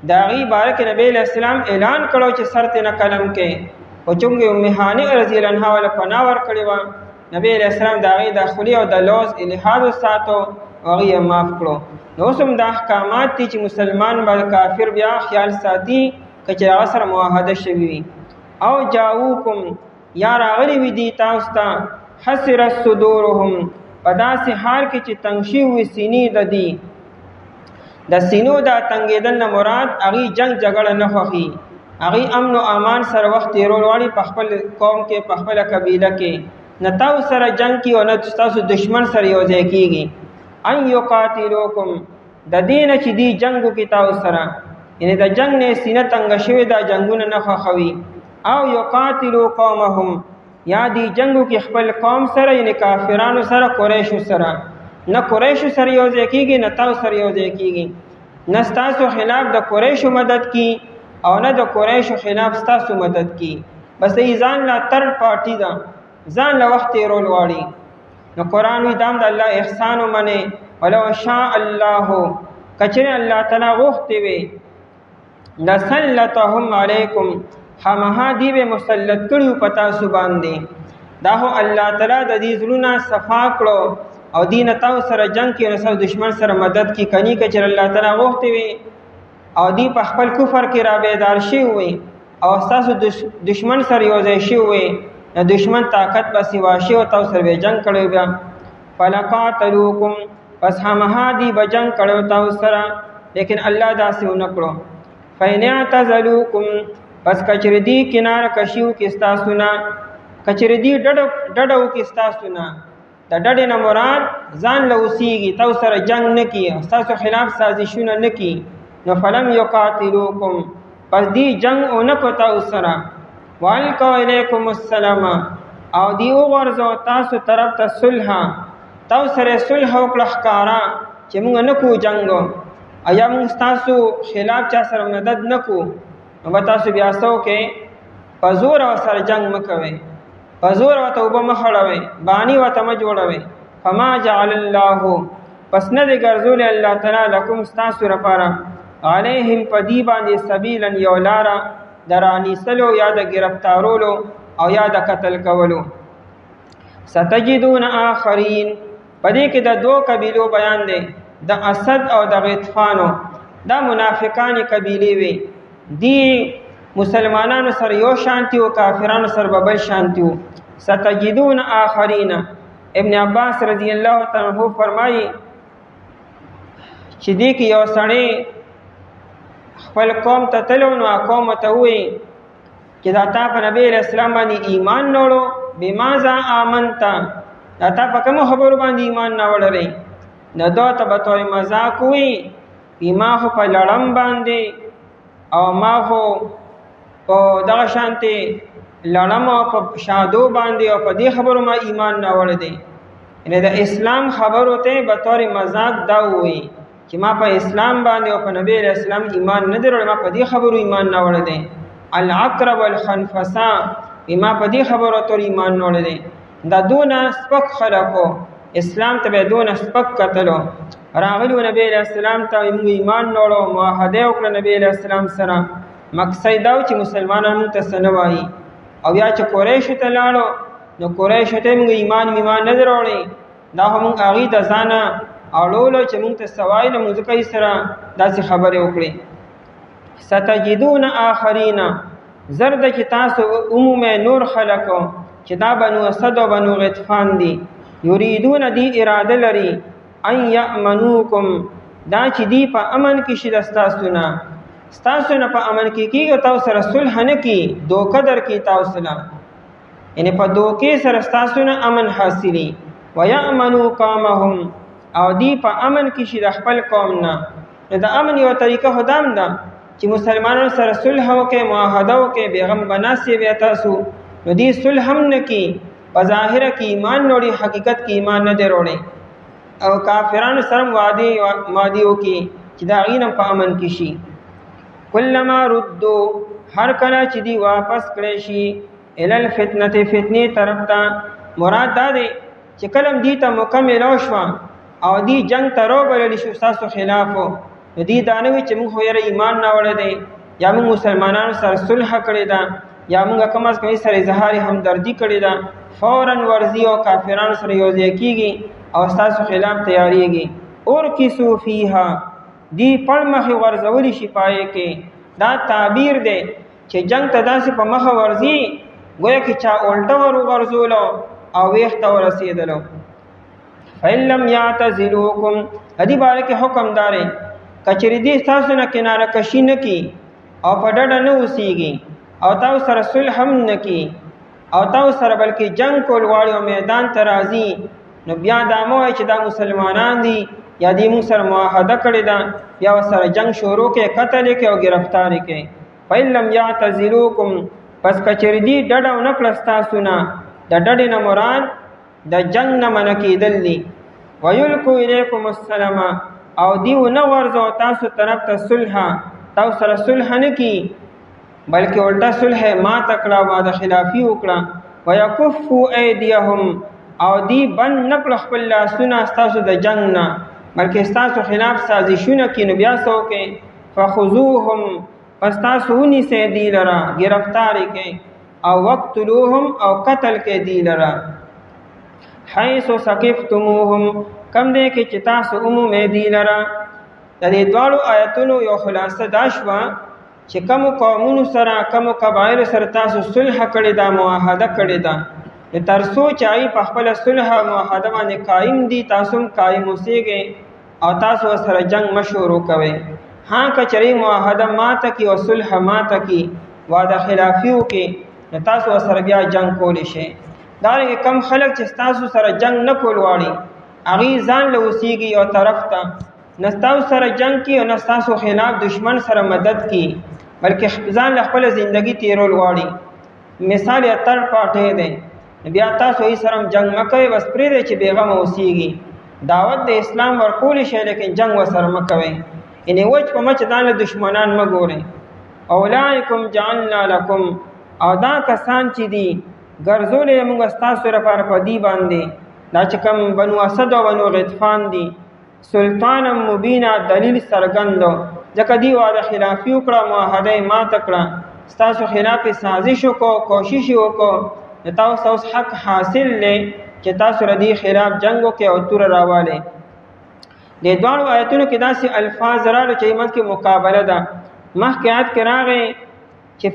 د هغې باره کې نبی علیه السلام اعلان کړو چې سر ترې نه قلم کې. خو چونکې ام هانئ رضی الله عنها له پناه ورکړې وه، نبی علیه السلام د هغې د خولې او د لوز لحاظ وساتو او هغې یې معاف کړو. نو اوس هم دا احکامات دي چې مسلمان به کافر بیا خیال ساتي که چې هغه سره معاهده شوي وي. او جاؤکم یا راغلي وي دي تاسو ته حسرت صدورهم په داسې حال کې چې تنګ شوي وي سینې د دي. د سینو دا تنګېدل نه مراد هغې جنګ جګړه نه خوښي، هغې امن و امان سره وخت تېرول غواړي په خپل قوم کې په خپله قبیله کې، نه تاسو سره جنګ کي او نه تاسو دشمن سره یو ځای کېږي. ان یقاتلوکم د دې نه چې دی جنګ وکړي تاسو سره، یعنې د جنګ نه سینه تنګه شوې دا جنګونه نه خوښوي. او یقاتلو قومهم یا دی جنګ وکړي خپل قوم سره، یعنې کافرانو سره قریشو سره. نه قریشو سره یو ځای کېږي نه تاسو سره یو ځای کېږي، نه ستاسو خلاف د قریشو مدد کی او نه د قریشو خلاف ستاسو مدد کی. بس ای ځان لا ترډ پارټي ده، ځان له وخت تېرول غواړي. نو قرآن وی دام د الله احسان ومنئ ولو شاء الله کچره الله تعالی غوښتې وي لسلطهم علیکم خامخا دی به مسلط کړي په تاسو باندې. دا خو الله تعالی د دې زړونه صفا کړو او دین تاسو سره جنگ کې او سره دشمن سره مدد کی کني کچره الله تعالی غوښتې وي او دی په خپل کفر کې را بیدار شي وي او تاسو دشمن سره یو ځای شي وي، د دشمن طاقت به سوا شي او تاسو سره جنگ کړی بیا فلقاتلوکم پس خامخا دی به جنگ کړی تاسو سره، لیکن الله داسې ونه کړو. فإن اعتزلوکم پس کچره دی کناره کشیو کې ستاسو نه، کچره دی ډډه وکړي ستاسو نه، د ډډې نه مراد ځان له اوسېږي، تاسو سره جنگ نه کړي او ستاسو خلاف سازشونه نه کړي. نو فلم یقاتلوکم پس دی جنگ ونه کړو تاسو سره. والقوا الیکم السلام او دی وغورځو تاسو طرف ته صلح، تاسو سره صلح وکړه ښکاره چې موږ نه کوو جنګ یا موږ ستاسو خلاف چا سره مدد نه کوو. نو به تاسو بیا څه وکئ په زور ورسره جنګ مه کوئ، په زور ورته اوبه مه خړوئ، باني ورته مه جوړوئ. فما جعل الله پس نه دی ګرځولی الله تعالی لکم ستاسو لپاره علیهم په دې باندې سبیلا یو لاره د رانیسلو یا د گرفتارولو او یا د قتل کولو. ستجدون آخرین په دې کې د دوه قبیلو بیان دی، د اسد او د غطفانو. دا منافقان قبیلې وي، دی مسلمانانو سره یو شانتی او کافرانو سره بل شانتی وو. ستجدون آخرین ابن عباس رضی الله تعالی عنہ فرمایي چې دې کې یو سړی خپل قوم ته تلو نو قوم ته وایي چې دا تا په نبی علیہ السلام باندې ایمان نه وړو، بماذا آمنت، دا تا په کومو خبرو باندې ایمان نه وړلی. نو دا ته به طور مذاق وایي ما خو په لړم باندې او ما خو په دغه شانتې لړم او په شادو باندې او په دې خبرو ما ایمان نه وړی دی. یعنې د اسلام خبرو ته به طور مذاق دا وایي چې ما په اسلام باندې او په نبی علیہ السلام ایمان نه دی وړی، ما په دې خبرو ایمان نه وړی دی. العقرب والخنفسا ما په دې خبرو تر ایمان نه وړی دی. دا دونه سپک خلکو اسلام ته به دونه سپک کتلو. راغلو نبی علیہ السلام ته موږ ایمان نه وړو، معاهده وکړه نبی علیہ السلام سره، مقصد دا چې مسلمانانو ته څه نه وایي او یا چې قریش ته لاړو نو قریش ته موږ ایمان نه دروړي دا هم هغه د ځانه اړولو چې موږ ته سوای له موږ کوي سره داسې خبره وکړي ستجدون آخرین زرد چې تاسو عموم نور خلقو چې دا بنو اسد او بنو غطفان دي یریدون دی اراده لري ان یامنوکم دا چې دی په امن کې شي ستاسو نه په امن کې کیږي تاسو سره صلح نه کی دوکه در کی تاسو نه یعنی په دوکې سره ستاسو نه امن حاصلي ويامنو قومهم او دی په امن کې شي د خپل قوم نه دا امن یو طریقه هدام ده چې مسلمانانو سره صلح وکړي معاهده وکړي بیغم بناسي بیا تاسو نو دی صلح هم نه کی په ظاهر کې ایمان وروړي حقیقت کې ایمان نه وروړي او کافرانو سره وعده وکړي چې دا غینم په امن کې شي کلما ردو هر کله چې دی واپس کړي شي ال فتنه طرف ته مراد دا دی چې کلم دی ته مکمل شو او دی جنگ ته روبل شي تاسو خلاف دی دانوي چې موږ یې ایمان نه وړه دی یا موږ مسلمانانو سره صلح کړی دا یا موږ کوم از کوي سره اظهار همدردی کړی دا فورا ورزي او کافرانو سره یو ځای کیږي او تاسو خلاف تیاریږي اور کیسو فیها دی پړمخه ورزول شي پای کې دا تعبیر دی چې جنگ ته داسې په مخه ورزي گویا کې چا الټا ورغورځولو او ویخته ورسېدلو فإن لم يعتزلوكم ادي باره کې حکم داري کچری دي تاسو نه کناره کشي نه کی او په ډډه نه اوسېږي او تاسو سره صلح هم نه کی او تاسو سره بلکې جنگ کول غواړي او میدان ته راځي نو بیا دا مو چې دا مسلمانان دي یا دې موږ سره معاهده کړې ده بیا سره جنگ شروع کې قتل کې او گرفتار کې فإن لم يعتزلوكم پس کچری دی ډډه او نکړه تاسو نه د ډډې نه مراد د جنگ نه من کېدل دي ويلقوا الیکم السلام او دیو نه ورځو تاسو طرف ته صلح تاسو سره صلح نه کی بلکې الټا صلح ما تکړه واده خلافی وکړه ويكفوا ايديهم او دی بند نکړه خپل لاسونه تاسو د جنگ نه بلکې تاسو خلاف سازشونه کینو بیا سو کې فخذوهم پس تاسو ونیسئ دی لرا گرفتاری کې او وقتلوهم او قتل کې دی لرا حيث ثقفتموهم کم دې کې چې تاسو عموم دی لرا د دې دوړو آیتونو یو خلاصه داشوا چې کوم قومونو سره کوم قبایل سره تاسو صلح کړی دا معاهده کړی دا تر څو چې په خپل صلح معاهده باندې قائم دي تاسو قائم اوسئ او تاسو سره جنگ مشورو کوي ها کچری معاهده ماته کی او صلح ماته کی وعده خلافیو کې تاسو سره بیا جنگ کولی شي دا کم خلک چې تاسو سره جنگ نه کول واړي اغي ځان له اوسېږي او طرف ته نستاو سره جنگ کی او نستاسو خلاف دشمن سره مدد کی بلکې ځان له خپل ژوندۍ تیرول واړي مثال یې تر پاټه دی بیا تاسو یې سره جنگ مکوي بس پرې دی چې بیغم اوسېږي دعوت د اسلام ورکول شي لیکن جنگ وسره مکوي ان وجه په مچ دانه دشمنان مګوري اولائکم جعلنا لكم او دا کسان چې دي ګرځولې موږ تاسو لپاره په دی باندې دا چې کوم بنو اسد او بنو غطفان دي سلطان مبینا دلیل سرګند ځکه دی واده خلافی وکړه معاهده ما تکړه تاسو خلاف سازش وکړو کوشش وکړو تاسو اوس حق حاصل لې چې تاسو ردی خلاف جنگ وکړو او تور راواله د دوه آیتونو کې داسې الفاظ راغلي چې موږ کې مقابله ده مخکې آیت کې راغی چې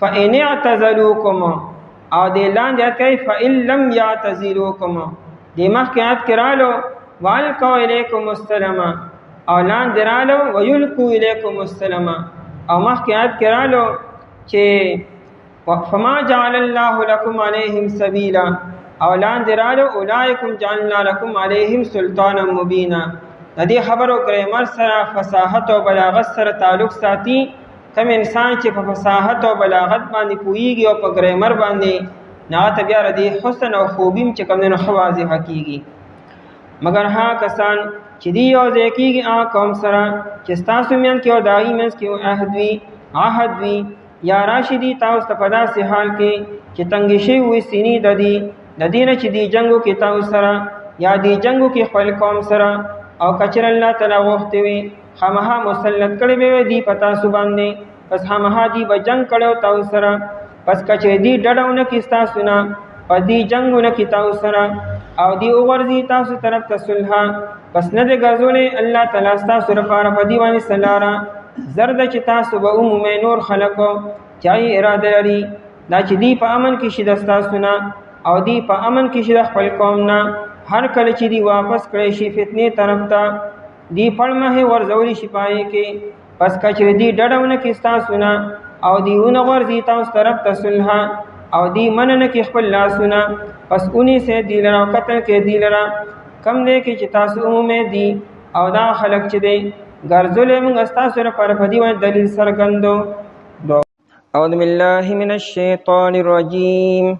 فإن اعتزلوکم او د لاندې آیت کې فإن لم يعتزلوکم د مخکې آیت کې راغلو والقوا الیکم السلام او لاندې راغلو ويلقوا الیکم السلام او مخکې آیت کې راغلو چې فما جعل الله لكم عليهم سبيلا او لاندې راغلو اولئکم جعلنا لكم عليهم سلطانا مبینا د دې خبرو ګرامر سره فصاحت او بلاغت سره تعلق ساتي کوم انسان چې په فصاحت او بلاغت باندې پوهیږي او په ګرامر باندې نه ته بیا ردی حسن او خوبیم چې کوم نه خواځي حقيقي مگر ها کسان چې دی او ځکیږي قوم سره چې تاسو میان کې او دایي منس کې عهد وی یا راشدی تاسو په داسې حال کې چې تنګ شي وي سینې د دینه چې دی جنگو کې تاسو سره یا دی جنگو کې خپل قوم سره او کچر الله تعالی وخت وي خامها مسلط کړي به دی پتا سو باندې پس خامها دی به جنگ کړو تاسو سره پس کچې دی ډډونه کې ستاسو نه او دی جنګونه کې تاسو سره او دی وغورځي تاسو طرف ته صلح پس نه دی ګرځولی الله تعالی ستاسو لپاره په دې باندې څه لاره زر ده چې تاسو به ومومئ نور خلکو چې هغې اراده لري دا چې دی په امن کې شي د ستاسو نه او دی په امن کې شي د خپل قوم نه هر کله چې دی واپس کړی شي فتنې طرف ته دی پړمه ورځولی شي په هغې کې پس کچې دی ډډونه کې ستاسو نه او دی ونه غورځي تاسو طرف ته صلح او دی مننه کې خپل لاسونه پس اونیسئ دی لره او قتل کې دی لره کم دی کې چې تاسو عمومي دی او دا خلک چې دی ګرځولی موږ ستاسو لپاره په دې باندې دلیل څرګندو. اعوذ بالله من الشیطان الرجیم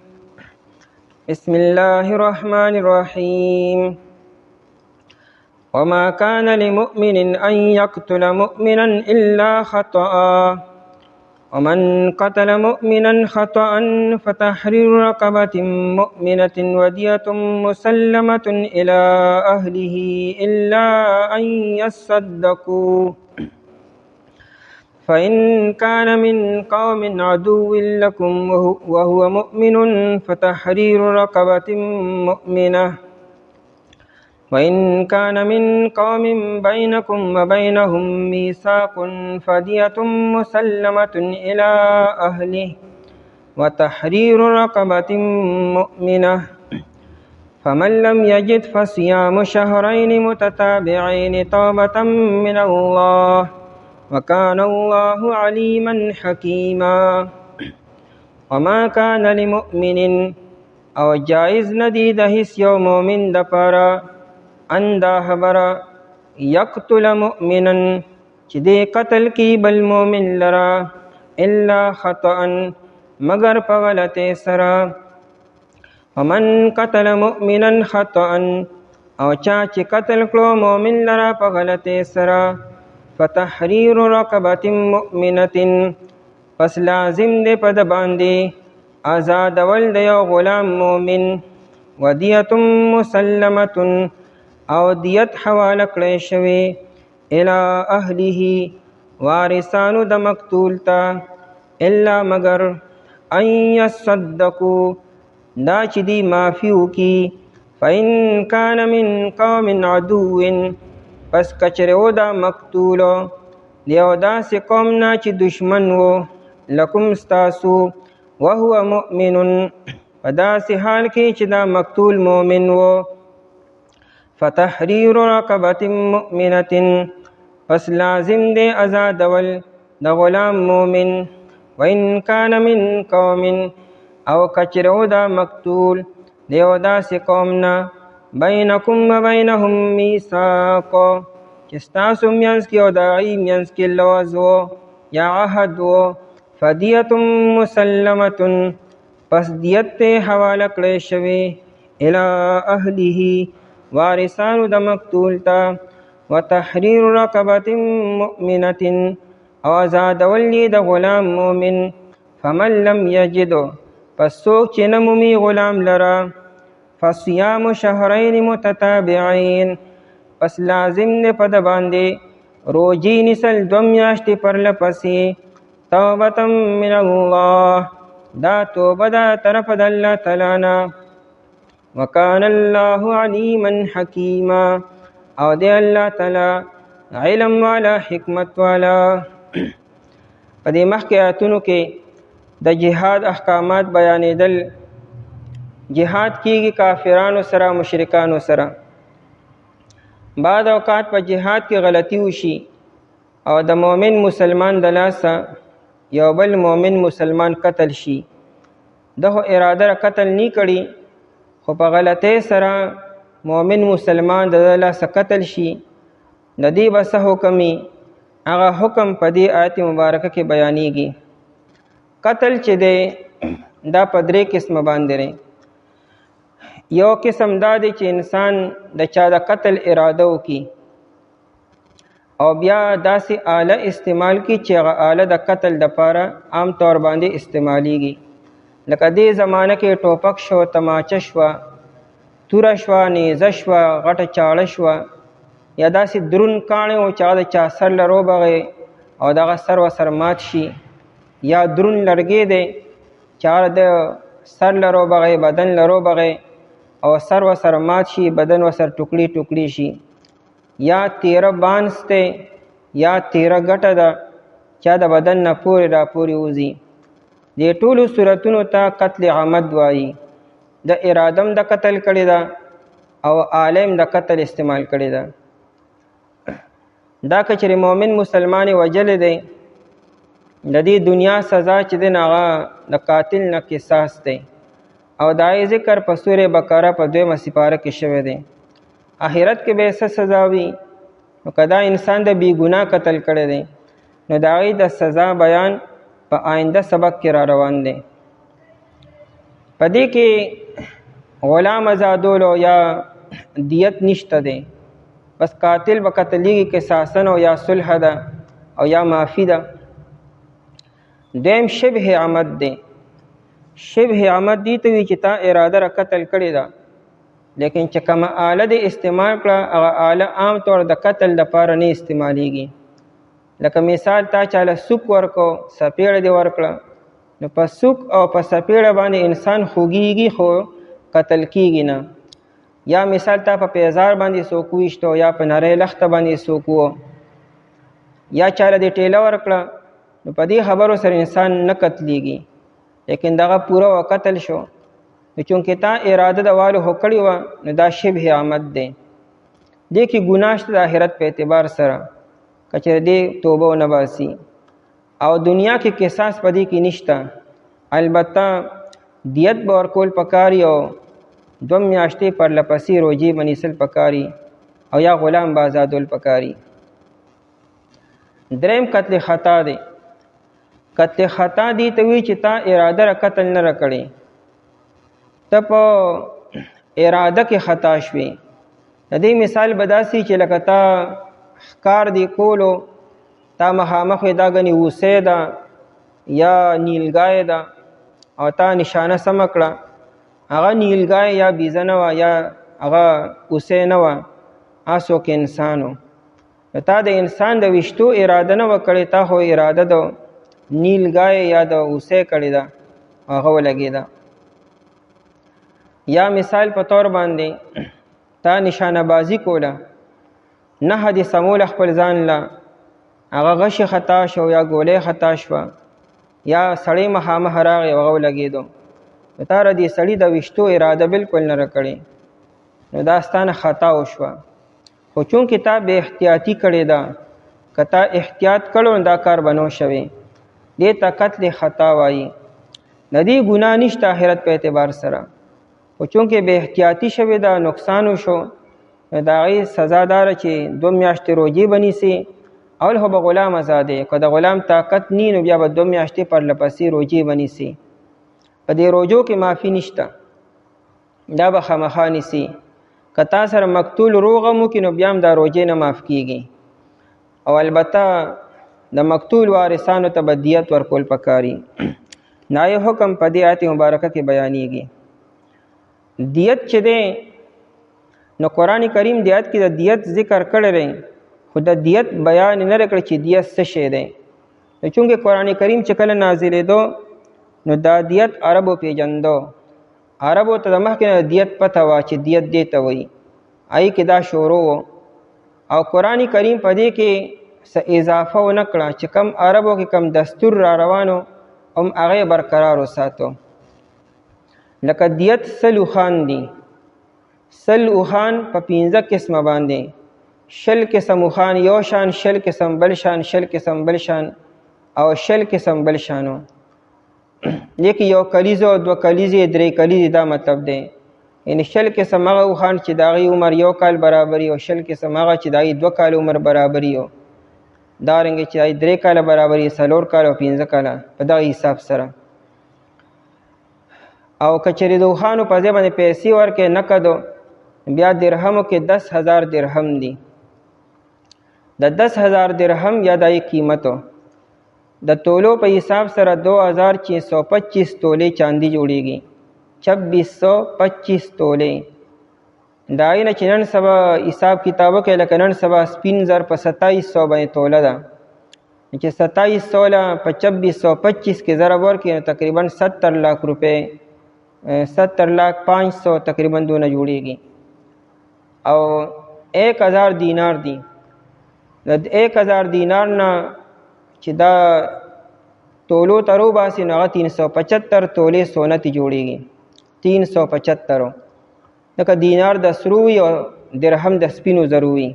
بسم الله الرحمن الرحیم وما كان لمؤمن أن يقتل مؤمنا إلا خطأ ومن قتل مؤمنا خطأ فتحرير رقبة مؤمنة ودية مسلمة إلى أهله إلا أن يصدقوا فإن كان من قوم عدو لكم وهو مؤمن فتحرير رقبة مؤمنة وإن كان من قوم بينكم وبينهم ميثاق فدية مسلمة إلى أهله وتحرير رقبة مؤمنة فمن لم يجد فصيام شهرين متتابعين توبة من الله وكان الله عليما حكيما. وما كان لمؤمن او جائز ندی د هیڅ یو مؤمن دپاره ان دا خبره یقتل مؤمنا چې دی قتل کی بل مؤمن لرا الا خطأ مگر په غلطۍ سره ومن قتل مؤمنا خطأ او چا چې قتل کړو مؤمن لرا په غلطۍ سره فتحریر رقبة مؤمنة پس لازم دی په د باندې آزادول د یو غلام مؤمن ودیة مسلمة او دیت حواله کړی شوی الی اهله وارثانو د مقتول ته الا مگر ان یصدقوا دا چې دی معافي وکړي فإن كان من قوم عدو پس کچره و دا مقتولو دیو داسې قوم نه چې دشمن و لکم ستاسو وهو مؤمن په داسې حال کې چې دا مقتول مؤمن و فتحریر رقبة مؤمنة پس لازم دی ازادول د غلام مؤمن وإن كان من قوم او کچره و دا مقتول دیو داسې قوم نه بینکم و بینهم میثاق چې ستاسو منځ کې او د هغوی منځ کې لوز و یا عهد و فدیة مسلمة پس دیت ته حواله کړی شوی الی اهله وارثانو د مقتول ته وتحریر رقبة مؤمنة او ازادول د غلام مؤمن فمن لم یجد پس څوک چې نه مومي غلام لره فصیام شهرین متتابعین پس لازم دی په د باندې روجی نیسل 2 میاشتې پرلپسې توبة من الله دا توبه ده طرف د الله تعالی نه وکان الله علیما حکیما او دی الله تعالی علم والا حکمت والا. په دې مخکې آیتونو کې د جهاد احکامات بیانېدل. جهاد کیږي کافرانو سره مشرکانو سره. بعض اوقات په جهاد کې غلطي وشي او د مؤمن مسلمان د لاسه یو بل مؤمن مسلمان قتل شي. دغه اراده قتل نه کړي خو په غلطۍ سره مؤمن مسلمان د لاسه قتل شي. د دې به څه حکمي هغه حکم په دې آیت مبارکه کې بیانېږي. قتل چې دی دا په 3 قسمه باندې دی. یو قسم دا دی چې انسان د چا د قتل اراده وکړي او بیا داسې آله استعمال کړي چې هغه آله د قتل دپاره عام طور باندې استعمالیږي. لکه دې زمانه کې ټوپک شو، تماچه شوه، توره شوه، نیزه شوه، غټه چاړه شوه، یا داسې درون کاڼی و چې هغه د چا سر له روبغې او دغه سر و سر مات شي، یا درون لرګی دی چار د سر لرو بغی بدن لرو بغی او سر و سر مات شي بدن و سر ټوکړي ټوکړي شي یا تیره بانس ته یا تیره ګټه ده چا د بدن نه پورې را پورې وځي دې ټولو صورتونو ته قتل عمد وایي د ارادم د قتل کړی ده او عالم د قتل استعمال کړی ده دا که چېرې مؤمن مسلمان وجل دی د دې دنیا سزا چې دی هغه د قاتل نه قصاص دی او دا یې ذکر په سورې بقره په 2 سپاره کې شوی دی آخرت کې به څه سزا وي نو که دا انسان د بې ګناه قتل کړی دی نو د هغې د سزا بیان په آینده سبق کې را روان دی په دې کې غلام آزادولو یا دیت نشته دی بس قاتل به قتلیږي قصاصن او یا صلح ده او یا معافي ده دویم شبه عمد دی شبه عمد دی ته وي چې تا اراده را قتل کړې ده لیکن چې کومه آله دې استعمال کړه هغه آله عام طور د قتل لپاره نه استعمالیږي لکه مثال تا چاله سوک ورکو سپیړه دې ورکړه نو په سوک او په سپیړه باندې انسان خوږیږي خو قتل کیږي نه یا مثال تا په پیزار باندې څوک ویشتو یا په نری لخته باندې څوک و یا چاله دې ټیله ورکړه نو په دې خبرو سره انسان نه قتلیږي لیکن دغه پوره و قتل شو نو چونکې تا اراده د والو هکړې وه نو دا شبه عمد دی دې کې ګناه شته د آخرت په اعتبار سره که چېرې دې توبه ونه باسي او دنیا کې قصاص په دې کې نشته البته دیت به ورکول پکاري او 2 میاشتې پرلپسې روجې به نیسل پکاري او یا غلام به آزادول پکاري دریم قتل خطا دی قتل خطا دی ته وی چې تا اراده را قتل نه را کړې ته په اراده کې خطا شوې د دې مثال به داسې چې لکه تا ښکار دی کولو تا مخامخ دا ګنې اوسۍ ده یا نیلګای ده او تا نشانه سمه کړه هغه نیلګای یا بیزه نه وه یا هغه اوسۍ نه وه هغه انسان و تا د انسان د ویشتو اراده نه وه کړې تا خو اراده د نیلګای یا د اوسۍ کړې ده هغه ولګېده یا مثال په طور باندې تا نشانه بازی کوله نه دې سمول خپل ځان له هغه غشي خطا شو یا ګولۍ خطا شوه یا سړی مخامخ راغی هغه ولګېدو نو تا را دې سړي د ویشتو اراده بالکل نه راکړې نو دا ستانه خطا وشوه خو چونکې تا بې احتیاطي کړې ده که تا احتیاط کړو نو دا کار به نو شوی دې ته قتل خطا وایي د دې ګناه نشته آخرت په اعتبار سره خو چونکې بې احتیاطي شوې ده نقصان وشو نو د هغې سزا داره چې 2 میاشتې روجې به نیسي اول خو به غلام آزادې که د غلام طاقت نی نو بیا به 2 میاشتې پرلپسې روجې به نیسي په دې روجو کې معافي نشته دا به خامخا نیسي که تا سره مقتول روغ هم وکړي نو بیا هم دا روجې نه معاف کیږي او البته د مقتول وارثانو ته به دیت ورکول پکاري دا یو حکم په دې آیت مبارکه کې بیانېږي دیت چې دی نو قرآن کریم د آیت کې د دیت ذکر کړی دی خو د دیت بیان نه دی کړی چې دیت څه شی دی نو چونکې قرآن کریم چې کله نازلېدو نو دا دیت عربو پیژندو عربو ته د مخکې نه دیت پته وه چې دیت دې ته وایي هغې کې دا شروع و او قرآن کریم په دې کې څه اضافه ونه کړه چې کم عربو کې کم دستور را روانو هم هغه برقرار وساتو لکه دیت 100 اوښان دي 100 اوښان په 15 قسمه باندې 100 قسم اوښان یو شان 100 قسم بل شان 100 قسم بل شان او 100 قسم بل شانو لیکن یو کلیزه او 2 کلیزې 3 کلیزې دا مطلب دی یعنی 100 قسم هغه اوښان چې د هغې عمر 1 کال برابري او 100 قسم هغه چې د هغې 2 کال عمر برابري او دارنګه چې 3 کاله برابري 4 کاله او 15 کاله په دغه حساب سره او کچری د اوښانو په ځای باندې پیسې ورکې نقدو بیا درهمو کې 10,000 درهم دي د 10,000 درهم یا د قیمتو د تولو په حساب سره 2625 تولې چاندي جوړیږي 2625 تولې دا نه چې نن سبا حساب کتابو کې لکه نن سبا سپین زر په 2700 باندې توله ده چې 2700 له په 2625 کې ضرب ورکړي نو تقریبا 70 लाख روپے 70,500,000 تقریبا دونه جوړیږي او 1000 دینار دي د 1000 دینار نه چې دا تولو ترو باسي نو 375 تولې سونه تی جوړیږي 375 لکه دینار د سروي او درهم د سپینو زروي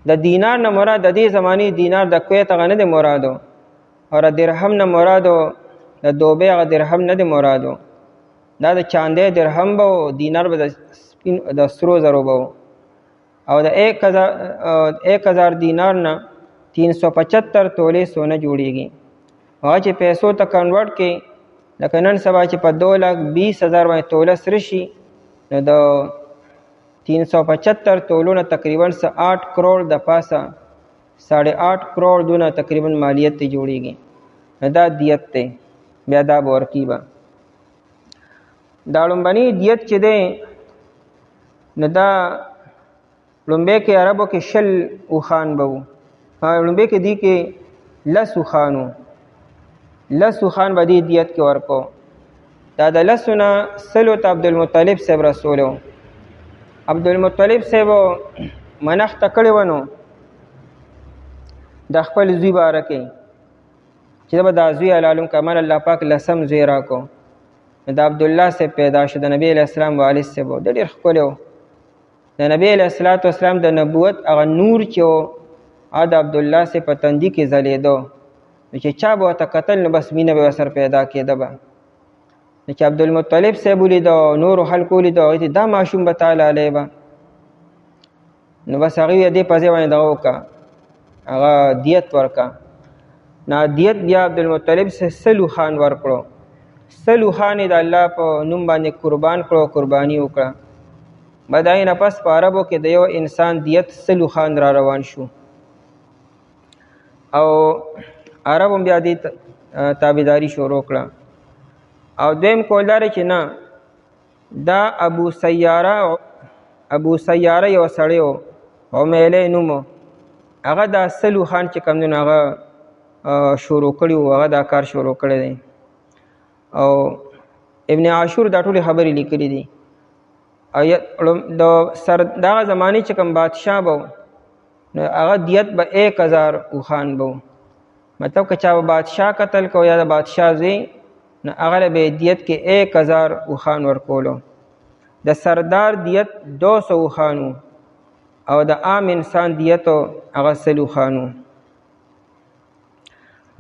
د دینار نه مراد د دې زماني دینار د کویت غنه د مرادو او درهم نه مرادو د دوبه غ درهم نه د مرادو دا د چاندې درهم به دینار به د سپین د سرو زرو به او د 1000 دینار نه 375 تولې سونه جوړیږي هغه چې پیسو ته کنورټ کې لکه نن سبا چې په 2,20,000 باندې توله سره شي نو د 375 تولونه تقریبا 8 کروڑ د پاسه 8.5 کروڑ دونه تقریبا مالیت ته جوړیږي دا دیت ته بیا دا ورکی به دا لومبني دیت چې دی نو دا لومبه کې عربو کې شل اوخان به وو لومبه کې دی کې لس اوخانو لس اوخان به دی دیت کې ورکو دا د لسونه سلو ته عبدالمطلب صاحب رسولو عبدالمطلب صاحب منښت کړی ونو د خپل زوی باره کې چې به دا زوی علالم کمال الله پاک لسم زوی راکو د عبد الله صاحب پیدا شو د نبی علیہ السلام والد صاحب د ډیر ښکلی و د نبی علیہ السلام د نبوت هغه نور چې و د عبد الله صاحب په تندي کې ځلېدو نو چې چا به ورته کتل نو بس مینه به ورسره پیدا کېده به نو چې عبدالمطلب صاحب ولیدو نورو خلکو ولیدو هغوی ته دا ماشوم به تعالی علی به نو بس هغوی دې په ځای باندې دغه وکړه هغه دیت ورکړه نو دیت بیا عبدالمطلب سلو خان ورکړو سلو خان د الله په نوم باندې قربان کړو قرباني وکړه بدای نه پس په عربو کې د یو انسان دیت سلو خان را روان شو او عربو بیا دې تابعداري شروع کړه او دویم کولدار چې نه دا ابو سیاره یو سړی و عمیلی نوم هغه دا سلو خان چې کوم دی نو هغه شروع کړي و هغه دا کار شروع کړی دی او ابن عاشور دا ټولې خبرې لیکلي دي او دغه زمانې چې کوم بادشاه به نو هغه دیت به 1000 اوښان به مطلب که چا به بادشاه قتل کو یا د بادشاه زوی نو هغه به دیت کې 1000 اوښان ورکولو د سردار دیت 200 اوښانو او د عام انسان دیت هغه 100 اوښانو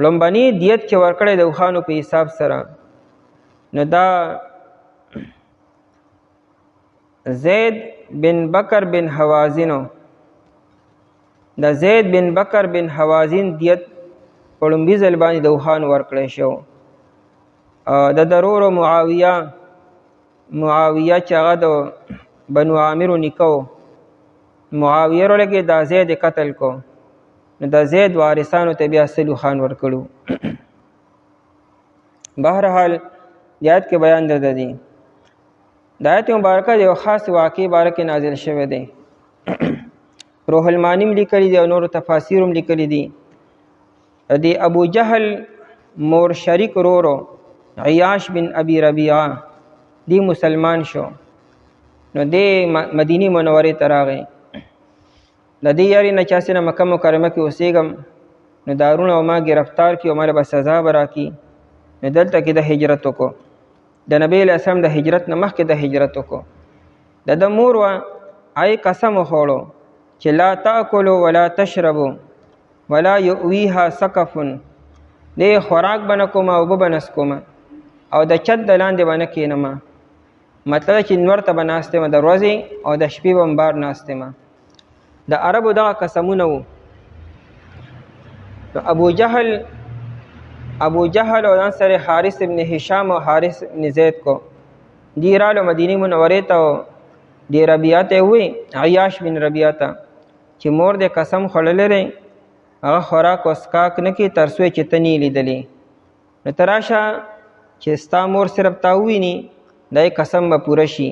لومبني دیت چې ورکړی د اوښانو په حساب سره نو دا زید بن بکر بن حوازنو د زید بن بکر بن حوازن دیت په لومبي ځل باندې د اوښانو ورکړی شو د ضرور معاویه چې هغه د بنو عامر نیکو معاویه ورلګي دا زید قتل کو نو د زید وارثانو ته بیا سلو خان ورکړو بهرحال آیات کې بیان درته دی د آیت مبارکه یو خاص واقع باره کې نازل شوی دی روح المانی لیکلی دی او نور تفاسیر هم لیکلی دی دی ابو جهل مور شریک رورو عیاش بن ابي ربیعه دی مسلمان شو نو دی مدینی منورې ته راغی د دې یاري نه چا سره مکه مکرمه کې اوسېږم نو دارونه او ما گرفتار کړي او ماله به سزا به راکړي نو دلته کې د هجرت وکړو د نبی علیہ السلام د هجرت نه مخکې د هجرت وکړو د مور وه آی قسم وخوړو چې لا تاکلو ولا تشربو ولا یؤویها سقف دې خوراک به نه کوم او اوبه به نه څکوم او د چت د لاندې به نه کښېنم مطلب چې نور ته به ناست یم د ورځې او د شپې به بار ناست یم د عربو دغه قسمونه وو ابو جهل او ځان سره حارث ابن هشام او حارث ابن زید کو دی رالو مدینه منورې ته دی ربیعه ته وی عیاش بن ربیعه ته چې مور دې قسم خوړلې دی هغه خوراک او اسکاک نه کې تر څو چې ته نه لیدلې نو ته راشه چې ستا مور صرف تا وویني دا قسم به پوره شي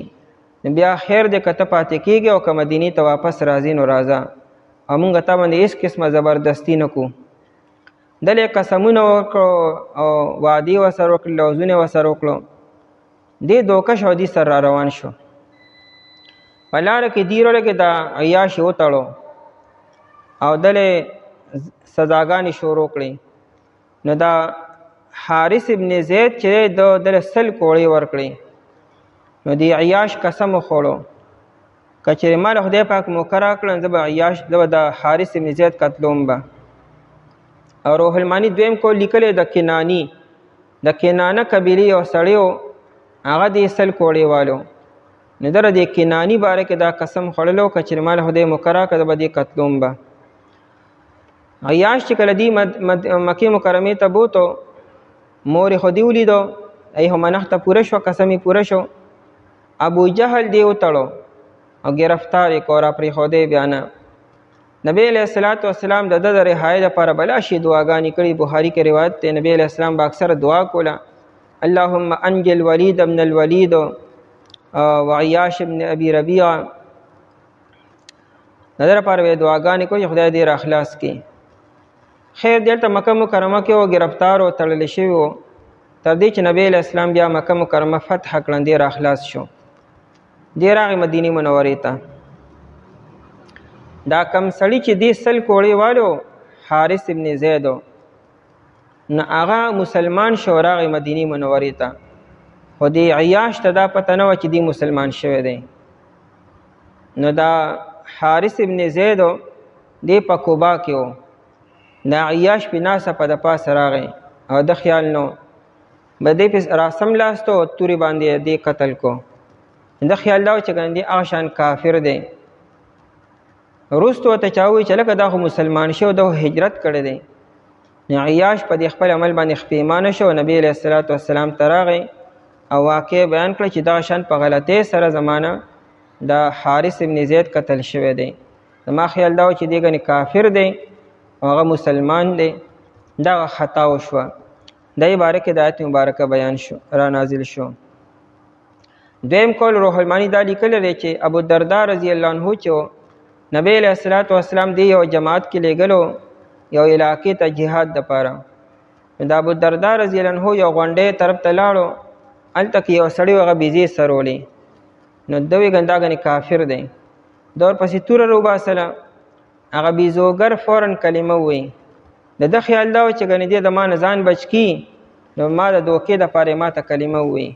بیا خیر دې که ته پاتې کېږي او که مدینې ته واپس راځې نو راځه او موږ تا باندې هېڅ قسمه زبردستي نه کوو دلې قسمونه وکړو او وعدې ورسره وکړې، لوظونه یې ورسره وکړو. دې دوکه شو، دې سره را روان شو. په لاره کې دیروله کې دا عیاش یې وتړو او دلې سزاګانې شروع کړې. نو دا حارث ابن زید چې دلې 100 کوړې ورکړې. نو دې عیاش قسم وخوړو، که چېرې ما له خدای پاک موقع راکړه زه به د حارث ابن زید قتلوم به. او روح المانی دویم کول لیکلی د کنانی، د کنانه قبیلې یو سړی و، هغه دې 100 کوړې والو. نو در دې کنانی باره کې دا قسم خوړلو، که چېرې ما له خدای موقع راکړه به دې قتلوم به. عیاش چې کله دې مکې مکرمې ته بوتو، مور یې خو دې ولیدو، ای خو منښته پوره شوه، قسم یې پوره شو. ابو جهل دې وتړو او ګرفتار یې کړو، را پرېښودی بیا نه. نبی علیہ الصلوۃ والسلام د ده د رهایۍ لپاره بلا شي دعاګانې کړي. بخاري کې روایت دی نبی علیہ السلام به اکثر دعا کوله، اللهم انجل الولید ابن الولید وعیاش ابن ابي ربیعه. د ده لپاره به دعاګانې کوي خدای دې را خلاص کړي. خیر دلته مکه مکرمه کې و، ګرفتار و، تړلی شوي و، تر دې چې نبی علیہ السلام بیا مکه مکرمه فتح کړه، دې را خلاص شو. دې راغی مدینې منورې ته. دا کم سړی چې دې 100 کوړې والو حارث ابن زید و، نو هغه مسلمان شو، راغی مدینې منورې ته. خو دې عیاش ته دا پته نه وه چې دې مسلمان شوی دی. نو دا حارث ابن زید دې په کوبا کې و. دا عیاش پې ناسه په د پاسه راغی او د خیال نو به دې پې راسم لاستو تورې باندې دې قتل کو. د خیال دا و چې ګنې دې هغه شان کافر دی. وروسته ورته چا ووایي چې لکه دا خو مسلمان شو، دا هجرت کړی دی. عیاش په دې خپل عمل باندې پښیمانه شو، نبی علیه الصلوۃ والسلام ته راغی او واقع بیان کړه چې دغه شان په غلطۍ سره زمانه د حارث ابن زید قتل شوی دی. زما خیال دا و چې دې ګنې کافر دی او هغه مسلمان دی. دغه خطا وشوه. دې باره کې د آیت مبارکه بیان شو، را نازل شو. دویم کول روح المانی دا لیکلی دی چې ابو الدرداء رضی الله عنه چې نبی علیہ الصلوۃ والسلام دی یو جماعت کې لېږلو یو علاقې ته جهاد دپاره. د ابو الدرداء رضی الله عنه یو غونډۍ طرف ته لاړو، هلته کې یو سړی هغه بیزې سرولې. نو ده ویې ګنې دا ګنې کافر دی. ده ورپسې توره راوباسله، هغه بیزوګر فورا کلمه ووایي. د ده خیال دا و چې ګنې دې د ما نه ځان بچ کي، نو ما د دوکې دپاره ما ته کلمه ووایي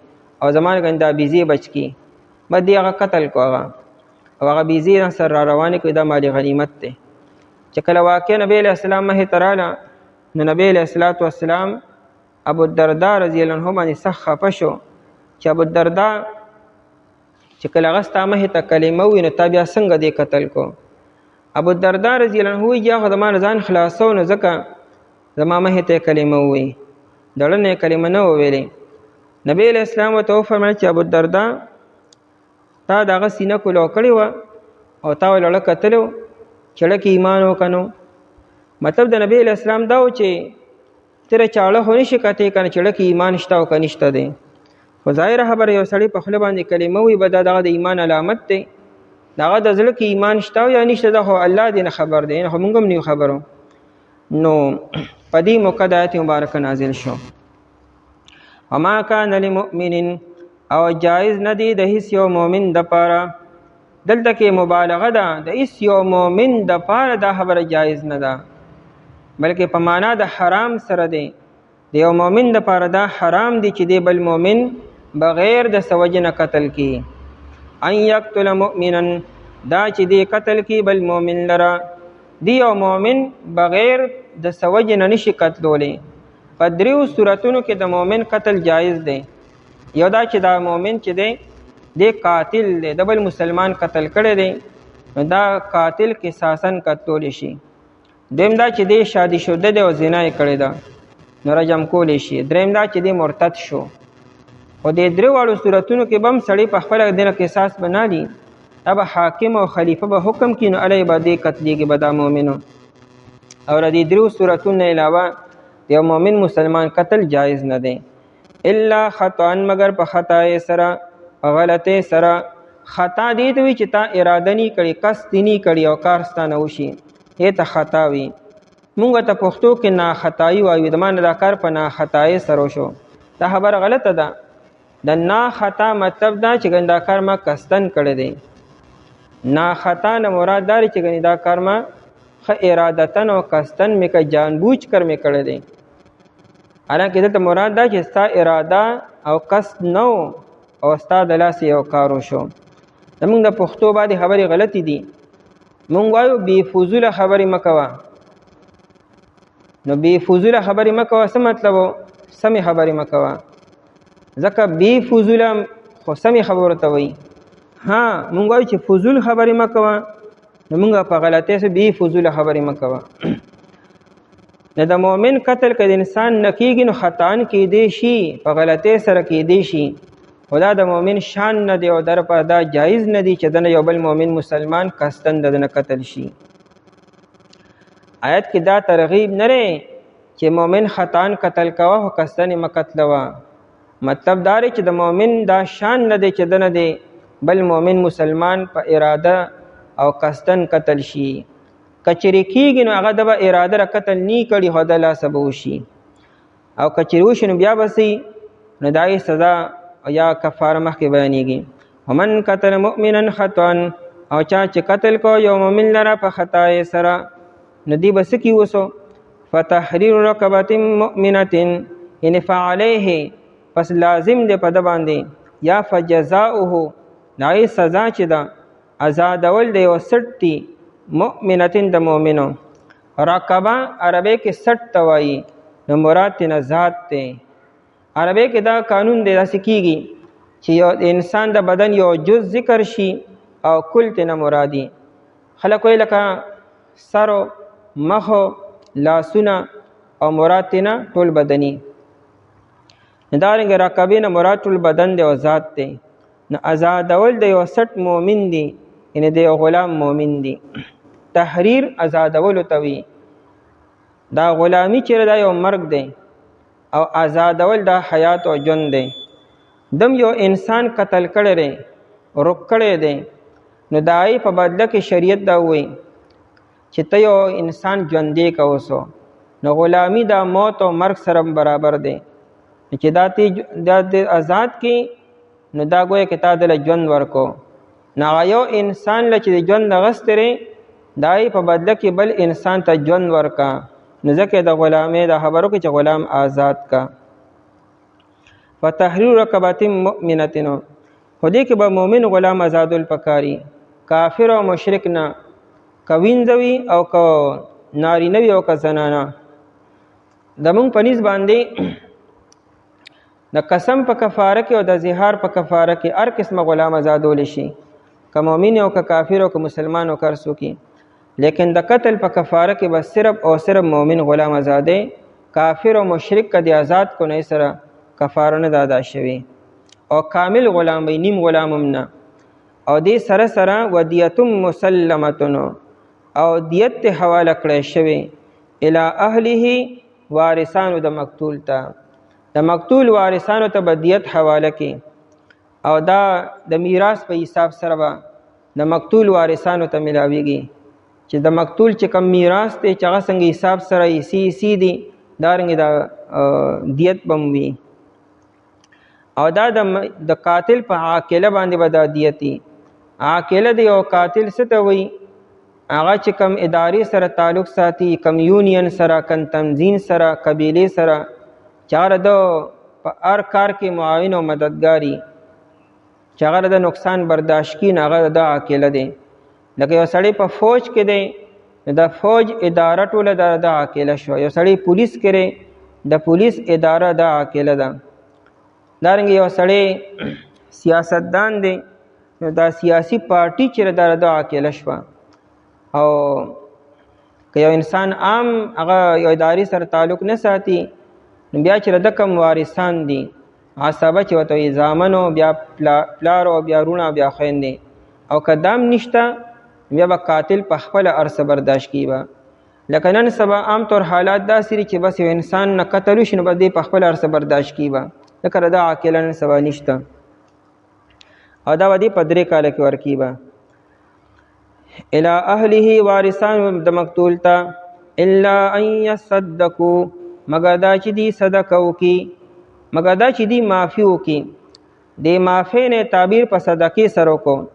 او زما ګنې دا بیزې بچ کي. بس دې هغه قتل کو هغه او هغه بیزې سره را روانې کړې. دا مالي غنیمت دی. چې کله واقع نبی علیہ السلام مخې ته راله، نو نبی علیہ الصلوۃ والسلام ابو الدرداء رضی الله عنه باندې سخت خفه شو چې ابو الدرداء چې کله هغه ستا مخې ته کلمه ووایي نو تا بیا څنګه دې قتل کو. ابو الدرداء رضی الله عنه وایي یا خو زما نه ځان خلاصو، نو ځکه زما مخې ته کلمه ووایي، دړنه یې کلمه نه وویلې. نبی علیہ السلام ورته وفرمایل چې ابو الدرداء تا دغه سینه کلو کړې وه او تا ولړه کتلو چې لکه ایمان وکنو. مطلب د نبی علیہ السلام دا و چې تیره چاړه خو نشي کتې که نه چې لکه ایمان شته او که نشته دی. خو ظاهره خبره یو سړی په خوله باندې کلمه وي به دا دغه د ایمان علامت دی. دغه د زړه کې ایمان شته او یا نشته دا خو الله دې نه خبر دی، خو موږ هم نه خبرو. نو په دې موقع د آیت مبارکه نازل شو. وما کان لمؤمن او جایز ندی د هیڅ یو مؤمن دپاره. دلته کې مبالغه ده، د هیڅ یو مؤمن دپاره دا خبره جایز نه ده، بلکې په معنا د حرام سره دی. د یو مؤمن دپاره دا حرام دی چې دی بل مؤمن بغیر د څه وجې نه قتل کړي. ان یقتل مؤمنا دا چې دی قتل کړي بل مؤمن لره، دی یو مؤمن بغیر د څه وجې نه نشي قتلولی. په دریو صورتونو کې د مؤمن قتل جایز دی. یو دا چې دا مؤمن چې دی قاتل دی، د بل مسلمان قتل کړی دی، نو دا قاتل قصاصاً قتلولی شي. دویم دا چې دی شادي شده دی او زنا یې کړې ده، نو رجم کولی شي. دریم دا چې دی مرتد شو. خو د درې واړو صورتونو کې به هم سړی په خپله دینه قصاص بنالي، دا به حاکم او خلیفه به حکم کړي، نو الی به دی قتلیږي به دا مؤمنو. او د دې دریو صورتونو نه علاوه د یو مؤمن مسلمان قتل جایز نه دی، الا خطأ مگر په خطا سره، په غلطۍ سره. خطا دې ته وي چې تا اراده نه کړي، قصد نه کړي او کار ستانه وشي، دې ته خطا وي. مونږ ته پښتو کې ناخطايي وایو، د ما نه دا کار په ناخطايي سره وشو. دا خبره غلطه ده. د ناخطا مطلب دا چې دا کار ما قصدن کړی دی. ناخطا نه مراد دا چې دا کار ما ښه ارادتن او قصدن مې که جانبوج کر مې کړی دی. حالانکې دلته مراد دا چې ستا اراده او قصد نه او ستا د لاسه یو کار وشو. زمونږ د پښتو باندې خبرې غلطې دي. مونږ وایو بې فضوله خبرې مه کوه. نو بې فضوله خبرې مه کوه څه مطلب و؟ سمې خبرې مه کوه. ځکه بې فضوله خو سمې خبرو ته وایي. ها مونږ وایو چې فضول خبرې مه کوه، نو مونږ په غلطۍ سره بې فضوله خبرې مه کوه. نو د مؤمن قتل که د انسان نه کېږي نو خطاً کېدی شي، په غلطۍ سره کېدی شي، خو دا د مؤمن شان نه دی او در په دا جایز نه دی چې دنه یو بل مؤمن مسلمان قصدن د دنه قتل شي. آیت کې دا ترغیب نه دی چې مؤمن خطاً قتل کوه او قصدن یې مه قتلوه. مطلب دا دی چې د مؤمن دا شان نه دی چې دنه دی بل مؤمن مسلمان په اراده او قصدن قتل شي. کچری کېږي نو هغه د به اراده را قتل نی کړي خو د لاسه به وشي، او کچری وشي نو بیا به سي نو د هغې سزا یا کفاره مخکې بیانېږي. ومن قتل مؤمنا خطأ، او چا چې قتل کو یو مؤمن لره په خطای سره نو دی به څه کي وسو؟ فتحریر رقبة مؤمنة، یعنې فعلیه پس لازم دی په ده باندې، یا فجزاؤه د هغې سزا چې ده ازادول د یو سټ دي مؤمنتن د مؤمنو. رقبه عربی کې سټ ته وایي، نو مراد ترنه ذات دی. عربی کې دا قانون دی داسې کېږي چې یو انسان د بدن یو جز ذکر شي او کل ترنه مرادي. خلک وایي لکه سرو، مخو، لاسونه او مراد ترنه ټول بدني. دارنګه رقبې نه مراد ټول بدن دی او ذات دی. نو ازادول د یو سټ مؤمن دی، یعنی د یو غلام مؤمن دی. تحریر ازادولو ته وي. دا غلامی چیرې دا یو مرګ دی او آزادول دا حیات او ژوند دی. دم یو انسان قتل کړی دی، رک کړی دی، نو د هغې په بدله کې شریعت دا وایي چې ته یو انسان ژوندی که اوسو، نو غلامی دا موت او مرګ سره برابر دی. چې دا د آزاد کې نو دا گویا کې تا دله ژوند ورکو. نو هغه یو انسان له چې د ژوند اغوستی دی د هغې په بدله کې بل انسان ته ژوند ورکه. نو ځکه د غلامۍ دا خبرو کې چې غلام آزاد کا. فتحریر رقبة مؤمنة، خو دې کې به مؤمن غلام آزادول پکاري، کافر او مشرک نه، که وینځه وي او که نارینه وي او که زنانه. زمونږ په نیز باندې د قسم په کفاره کې او د زهار په کفاره کې هر قسمه غلام آزادول شي، که مؤمن او که کافر او که مسلمان او که څوک. لیکن د قتل په کفاره کې بس صرف او صرف مؤمن غلام آزادې، کافر او مشرک که د آزاد کو نه سره کفاره نه ادا شوي، او کامل غلام وي، نیم غلام هم نه. او دې سره سره ودیت مسلمتن، او دیت ته حواله کړی شوی الی اهله وارثانو د مقتول ته. د مقتول وارثانو ته به دیت حواله کې، او دا د میراث په حساب سره به د مقتول وارثانو ته ملاویږي. چې د مقتول چې کم میراث دی چې هغه څنګه حساب سره حصې دي دارنګې دا دیت به هم وي. او دا د قاتل په عاقله باندې به دا دیت وي. عاقله دی او قاتل څه ته وایي؟ هغه چې کم ادارې سره تعلق ساتي، کم یونین سره، کم تنظیم سره، قبیلې سره، چې هغه د په هر کار کې معاون او مددګاري، چې هغه د نقصان برداشت کړي، هغه د عاقله دی. لکه یو سړی په فوج کې دی، د فوج اداره ټوله د عاقله شو. یو سړی پولیس کې دی، د پولیس اداره د عاقله ده. دارنګه یو سړی سیاستدان دی، نو دا سیاسی پارټي چې د عاقله شوه. او که یو انسان عام هغه یو ادارې سره تعلق نه ساتي، نو بیا چې د کم وارثان دي، عصبه چې ورته وایي، زامن او بیا پلار او بیا رونه او بیا خویندې، او که دام نشته بیا به قاتل په خپله هر څه برداشت کیږي به. لکه نن سبا عام طور حالات داسې دي چې بس یو انسان نه قتل وشي نو به دی په خپله هر څه برداشت کیږي به، ځکه د عاقله نن سبا نشته، او دا به دی په 3 کاله کې ورکیږي به. الی اهله وارثان د مقتول ته الا ان يصدقوا مگر دا چې دی صدقه وکي، مگر دا چې دی معافي وکي. د معافی نه تعبیر په صدقې سره وکړو.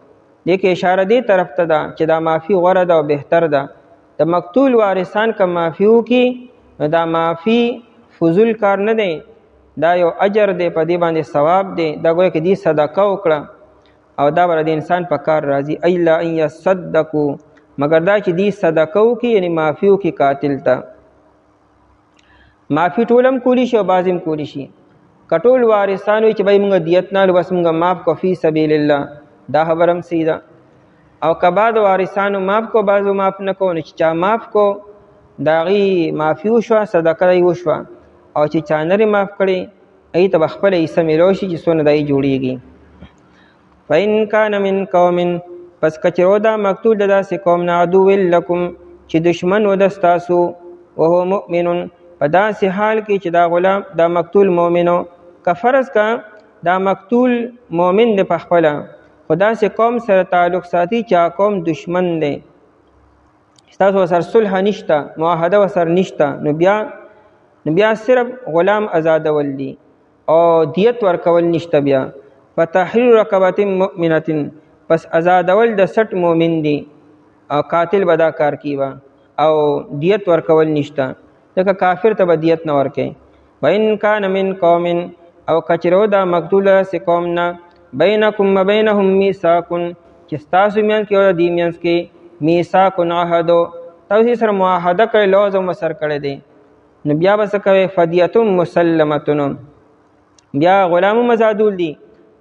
دې کې اشاره دې طرف ته ده چې دا معافي غوره ده او بهتر ده. د مقتول وارثان که معافي وکي نو دا معافي فضول کار نه دی، دا یو اجر دی، په دې باندې ثواب دی. دا ګویا کې دې صدقه وکړه او دا به د انسان په کار راځي. الا ان یصدقوا مگر دا چې دې صدقه وکي، یعنی معافي وکي قاتل ته. معافي ټولم کولی شي او بعضیم کولی شي. کټول وارثان وي چې بای موږ دیت نه بس موږ معاف کو فی سبیل الله، دا خبرم سیده. او که بعد وارثانو معاف کو بعضو معاف نه کو، نو چې چا معاف کو د هغې معافي وشوه، صدقه یې وشوه. او چې چا نرې معاف کړی هغې ته به خپله حصه میلاو شي چې څونه د هغې جوړېږي. فإن کان من قوم پس که چېرې دا مقتول د داسې قوم نه عدو لکم چې دشمن و د ستاسو، وهو مؤمن په داسې حال کې چې دا غلام دا مقتول مؤمنو، که فرض که دا مقتول مؤمن دی په خپله، خو داسې قوم سره تعلق ساتي چې قوم دشمن دی، ستاسو ورسره صلح نشته، معاهده ورسره نشته، نو بیا صرف غلام آزادول دي او دیت ورکول نشته. بیا فتحریر رقبة مؤمنة پس آزادول د 60 مؤمن دي او قاتل به دا کار کیوه او دیت ورکول نشته، ځکه کافر ته به دیت نه ورکوي. وإن کان من قوم او کچرو دا مقتول سے قوم نه بینکم و بینهم میثاق چې ستاسو میانځ کې او د دې میانځ کې میثاق عهدو تاسو سره معاهده کړی، لوز او مسر کړی دی، نو بیا به څه کوئ؟ فدیة مسلمة بیا غلام مزادول دي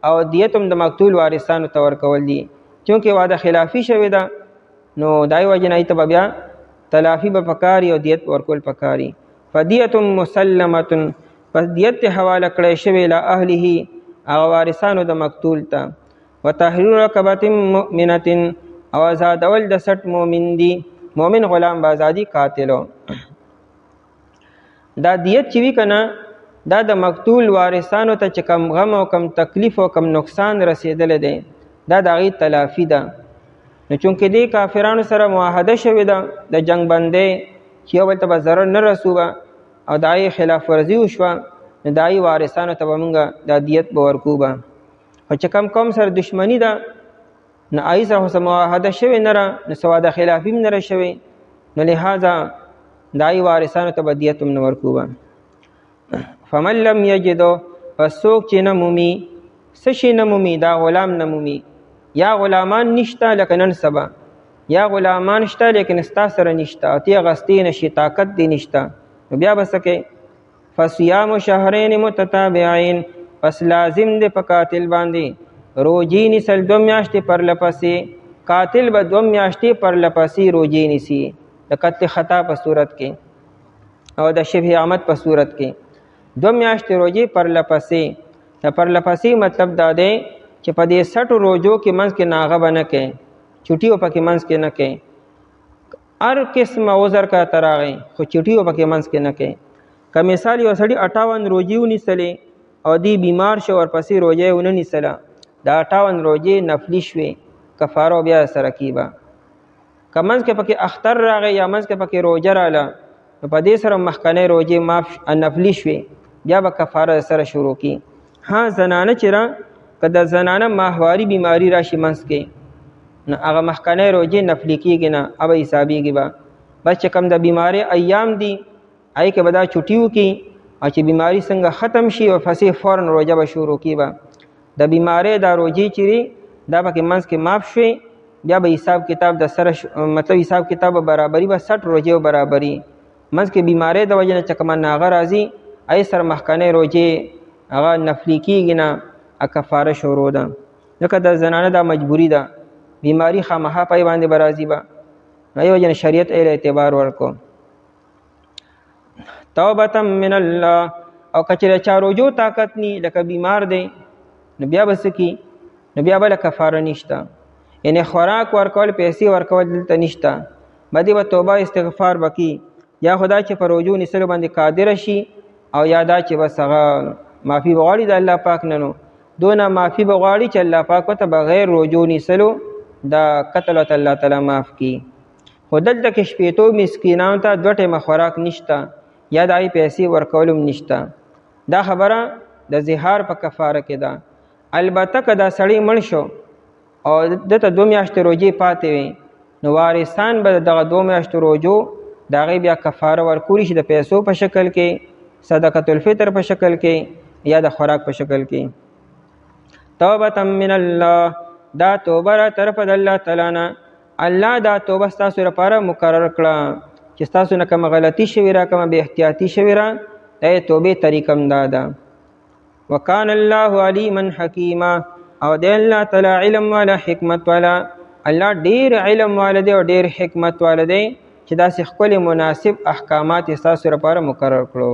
او دیت هم د مقتول وارثانو ته ورکول دي. چونکې واده خلافي شوې ده نو دای وجه نه ته بیا تلافي به پکاري او دیت ورکول پکاري. فدیة مسلمة پس دیت حواله کړی شوی له اهله هغه وارثانو د مقتول ته. وتحریر رقبة مؤمنة او آزادول د 60 مؤمن دي، مؤمن غلام به آزادي قاتلو. دا دیت چې وي که نه دا د مقتول وارثانو ته چې کم غم او کم تکلیف او کم نقصان رسېدلی دی دا د هغې تلافي ده. نو چونکې دې کافرانو سره معاهده شوې ده د جنگ بندۍ چې یو بل ته به ضرر نه رسوبه او د هغې خلاف ورزي وشوه، نو د هغې وارثانو ته به مونږ دا دیت به ورکو به. خو چې کم قوم سره دشمني ده نو هغې سره خو څه معاهده شوې نه ده، نو څه واده خلافي هم نه ده شوې، نو لهذا د هغې وارثانو ته به دیت هم نه ورکو به. فمن لم یجدو پس څوک چې نه مومي، څه شي نه مومي؟ دا غلام نه مومي، یا غلامان نشته لکه نن سبا، یا غلامان شته لیکن ستا سره نشته او تی غستی نشي، طاقت دی نشته، نو بیا به څه کوې؟ فصیام شهرین متتابعین پس لازم دی په قاتل باندې روجی نیسل 2 میاشتې پرلپسې. قاتل به 2 میاشتې پرلپسې روجی نیسي د قتل خطا په صورت کې او د شبه عمد په صورت کې. 2 میاشتې روجې پرلپسې. د پرلپسې مطلب دا دی چې په دې 60 روجو کې منځ کې ناغه به نه کوي، چوټي به پکې منځ کې نه کوي. هر قسمه عذر کا تراغی خو چوټي به پکې منځ کې نه کوي. که مثال یو سړي 58 روجې ونیسلې او دی بیمار شو ورپسې روجې ونه نیسله، دا 58 روجې نفلي شوې، کفاره بیا سره کیبه. که منځ کې پکې اختر راغی یا منځ کې پکې روجه راله، نو په دې سره مخکنۍ روجې معاف نفلي شوې، بیا به کفاره سره شروع کی. ها زنانه چې را که د زنانه ماهواري بیماری راشي منځ کې، نو هغه مخکنۍ روجې نفلي کېږي نه، هغه حسابېږي به. بس چې کوم د بیمارۍ ایام دي هغې کې به دا چوټي وکړي او چې بیماري څنګه ختم شي ورپسې فوراً روجه به شروع کړي به. د بیمارۍ دا روجې چې دا پکې منځ کې معاف شوې، بیا به حساب کتاب د سره مطلب حساب کتاب به برابري به 60 روجې به برابري. منځ کې بیمارۍ د وجې نه چې کومه ناغه راځي هغې سره مخکنۍ روجې هغه نفلي کېږي نه، کفاره شروع ده. ځکه د زنانه دا مجبوري ده، بیماری خامخا پای باندې به راځي به، هغې وجې نه شریعت ایله اعتبار ورکو. توبة من الله او کچره چا روجو طاقت نی لکه بیمار دی نو بیا به څه کي؟ نو بیا به کفاره نشته، یعنی خوراک ورکول پیسې ورکول دلته نشته، بدی به توبه استغفار وکي. یا خدا چې په روجو نیسلو باندې قادر شي او یا دا چې بس هغه معافي بغواړي د الله پاک نه، نو دونه معافي بغواړي چې الله پاک ورته بغیر روجو نیسلو دا قتل ورته الله تعالی معاف کي. خو دلته کې شپېتو مسکینانو ته 2 ټیمه خوراک نشته یا د هغې پیسې ورکول هم نشته. دا خبره د زهار په کفاره کې ده. البته که دا سړی مړ شو او دته 2 میاشتې روجې پاتې وي نو وارثان به دغه 2 میاشتو روجو د هغې بیا کفاره ورکولی شي د پیسو په شکل کې، صدقة الفطر په شکل کې یا د خوراک په شکل کې. توبة من الله، دا توبه را طرف د الله تعالی نه. الله دا توبه ستاسو لپاره مقرر کړه چې ستاسو نه کومه غلطي شوې را، کومه بې احتیاطي شوې را، د توبې طریقه هم دا ده. وکان الله علیما حکیما، او د الله تعالی علم والا حکمت والا. الله ډیر علم والا دی او ډیر حکمت والا دی چې داسې ښکلي مناسب احکامات ستاسو لپاره مقرر کړو.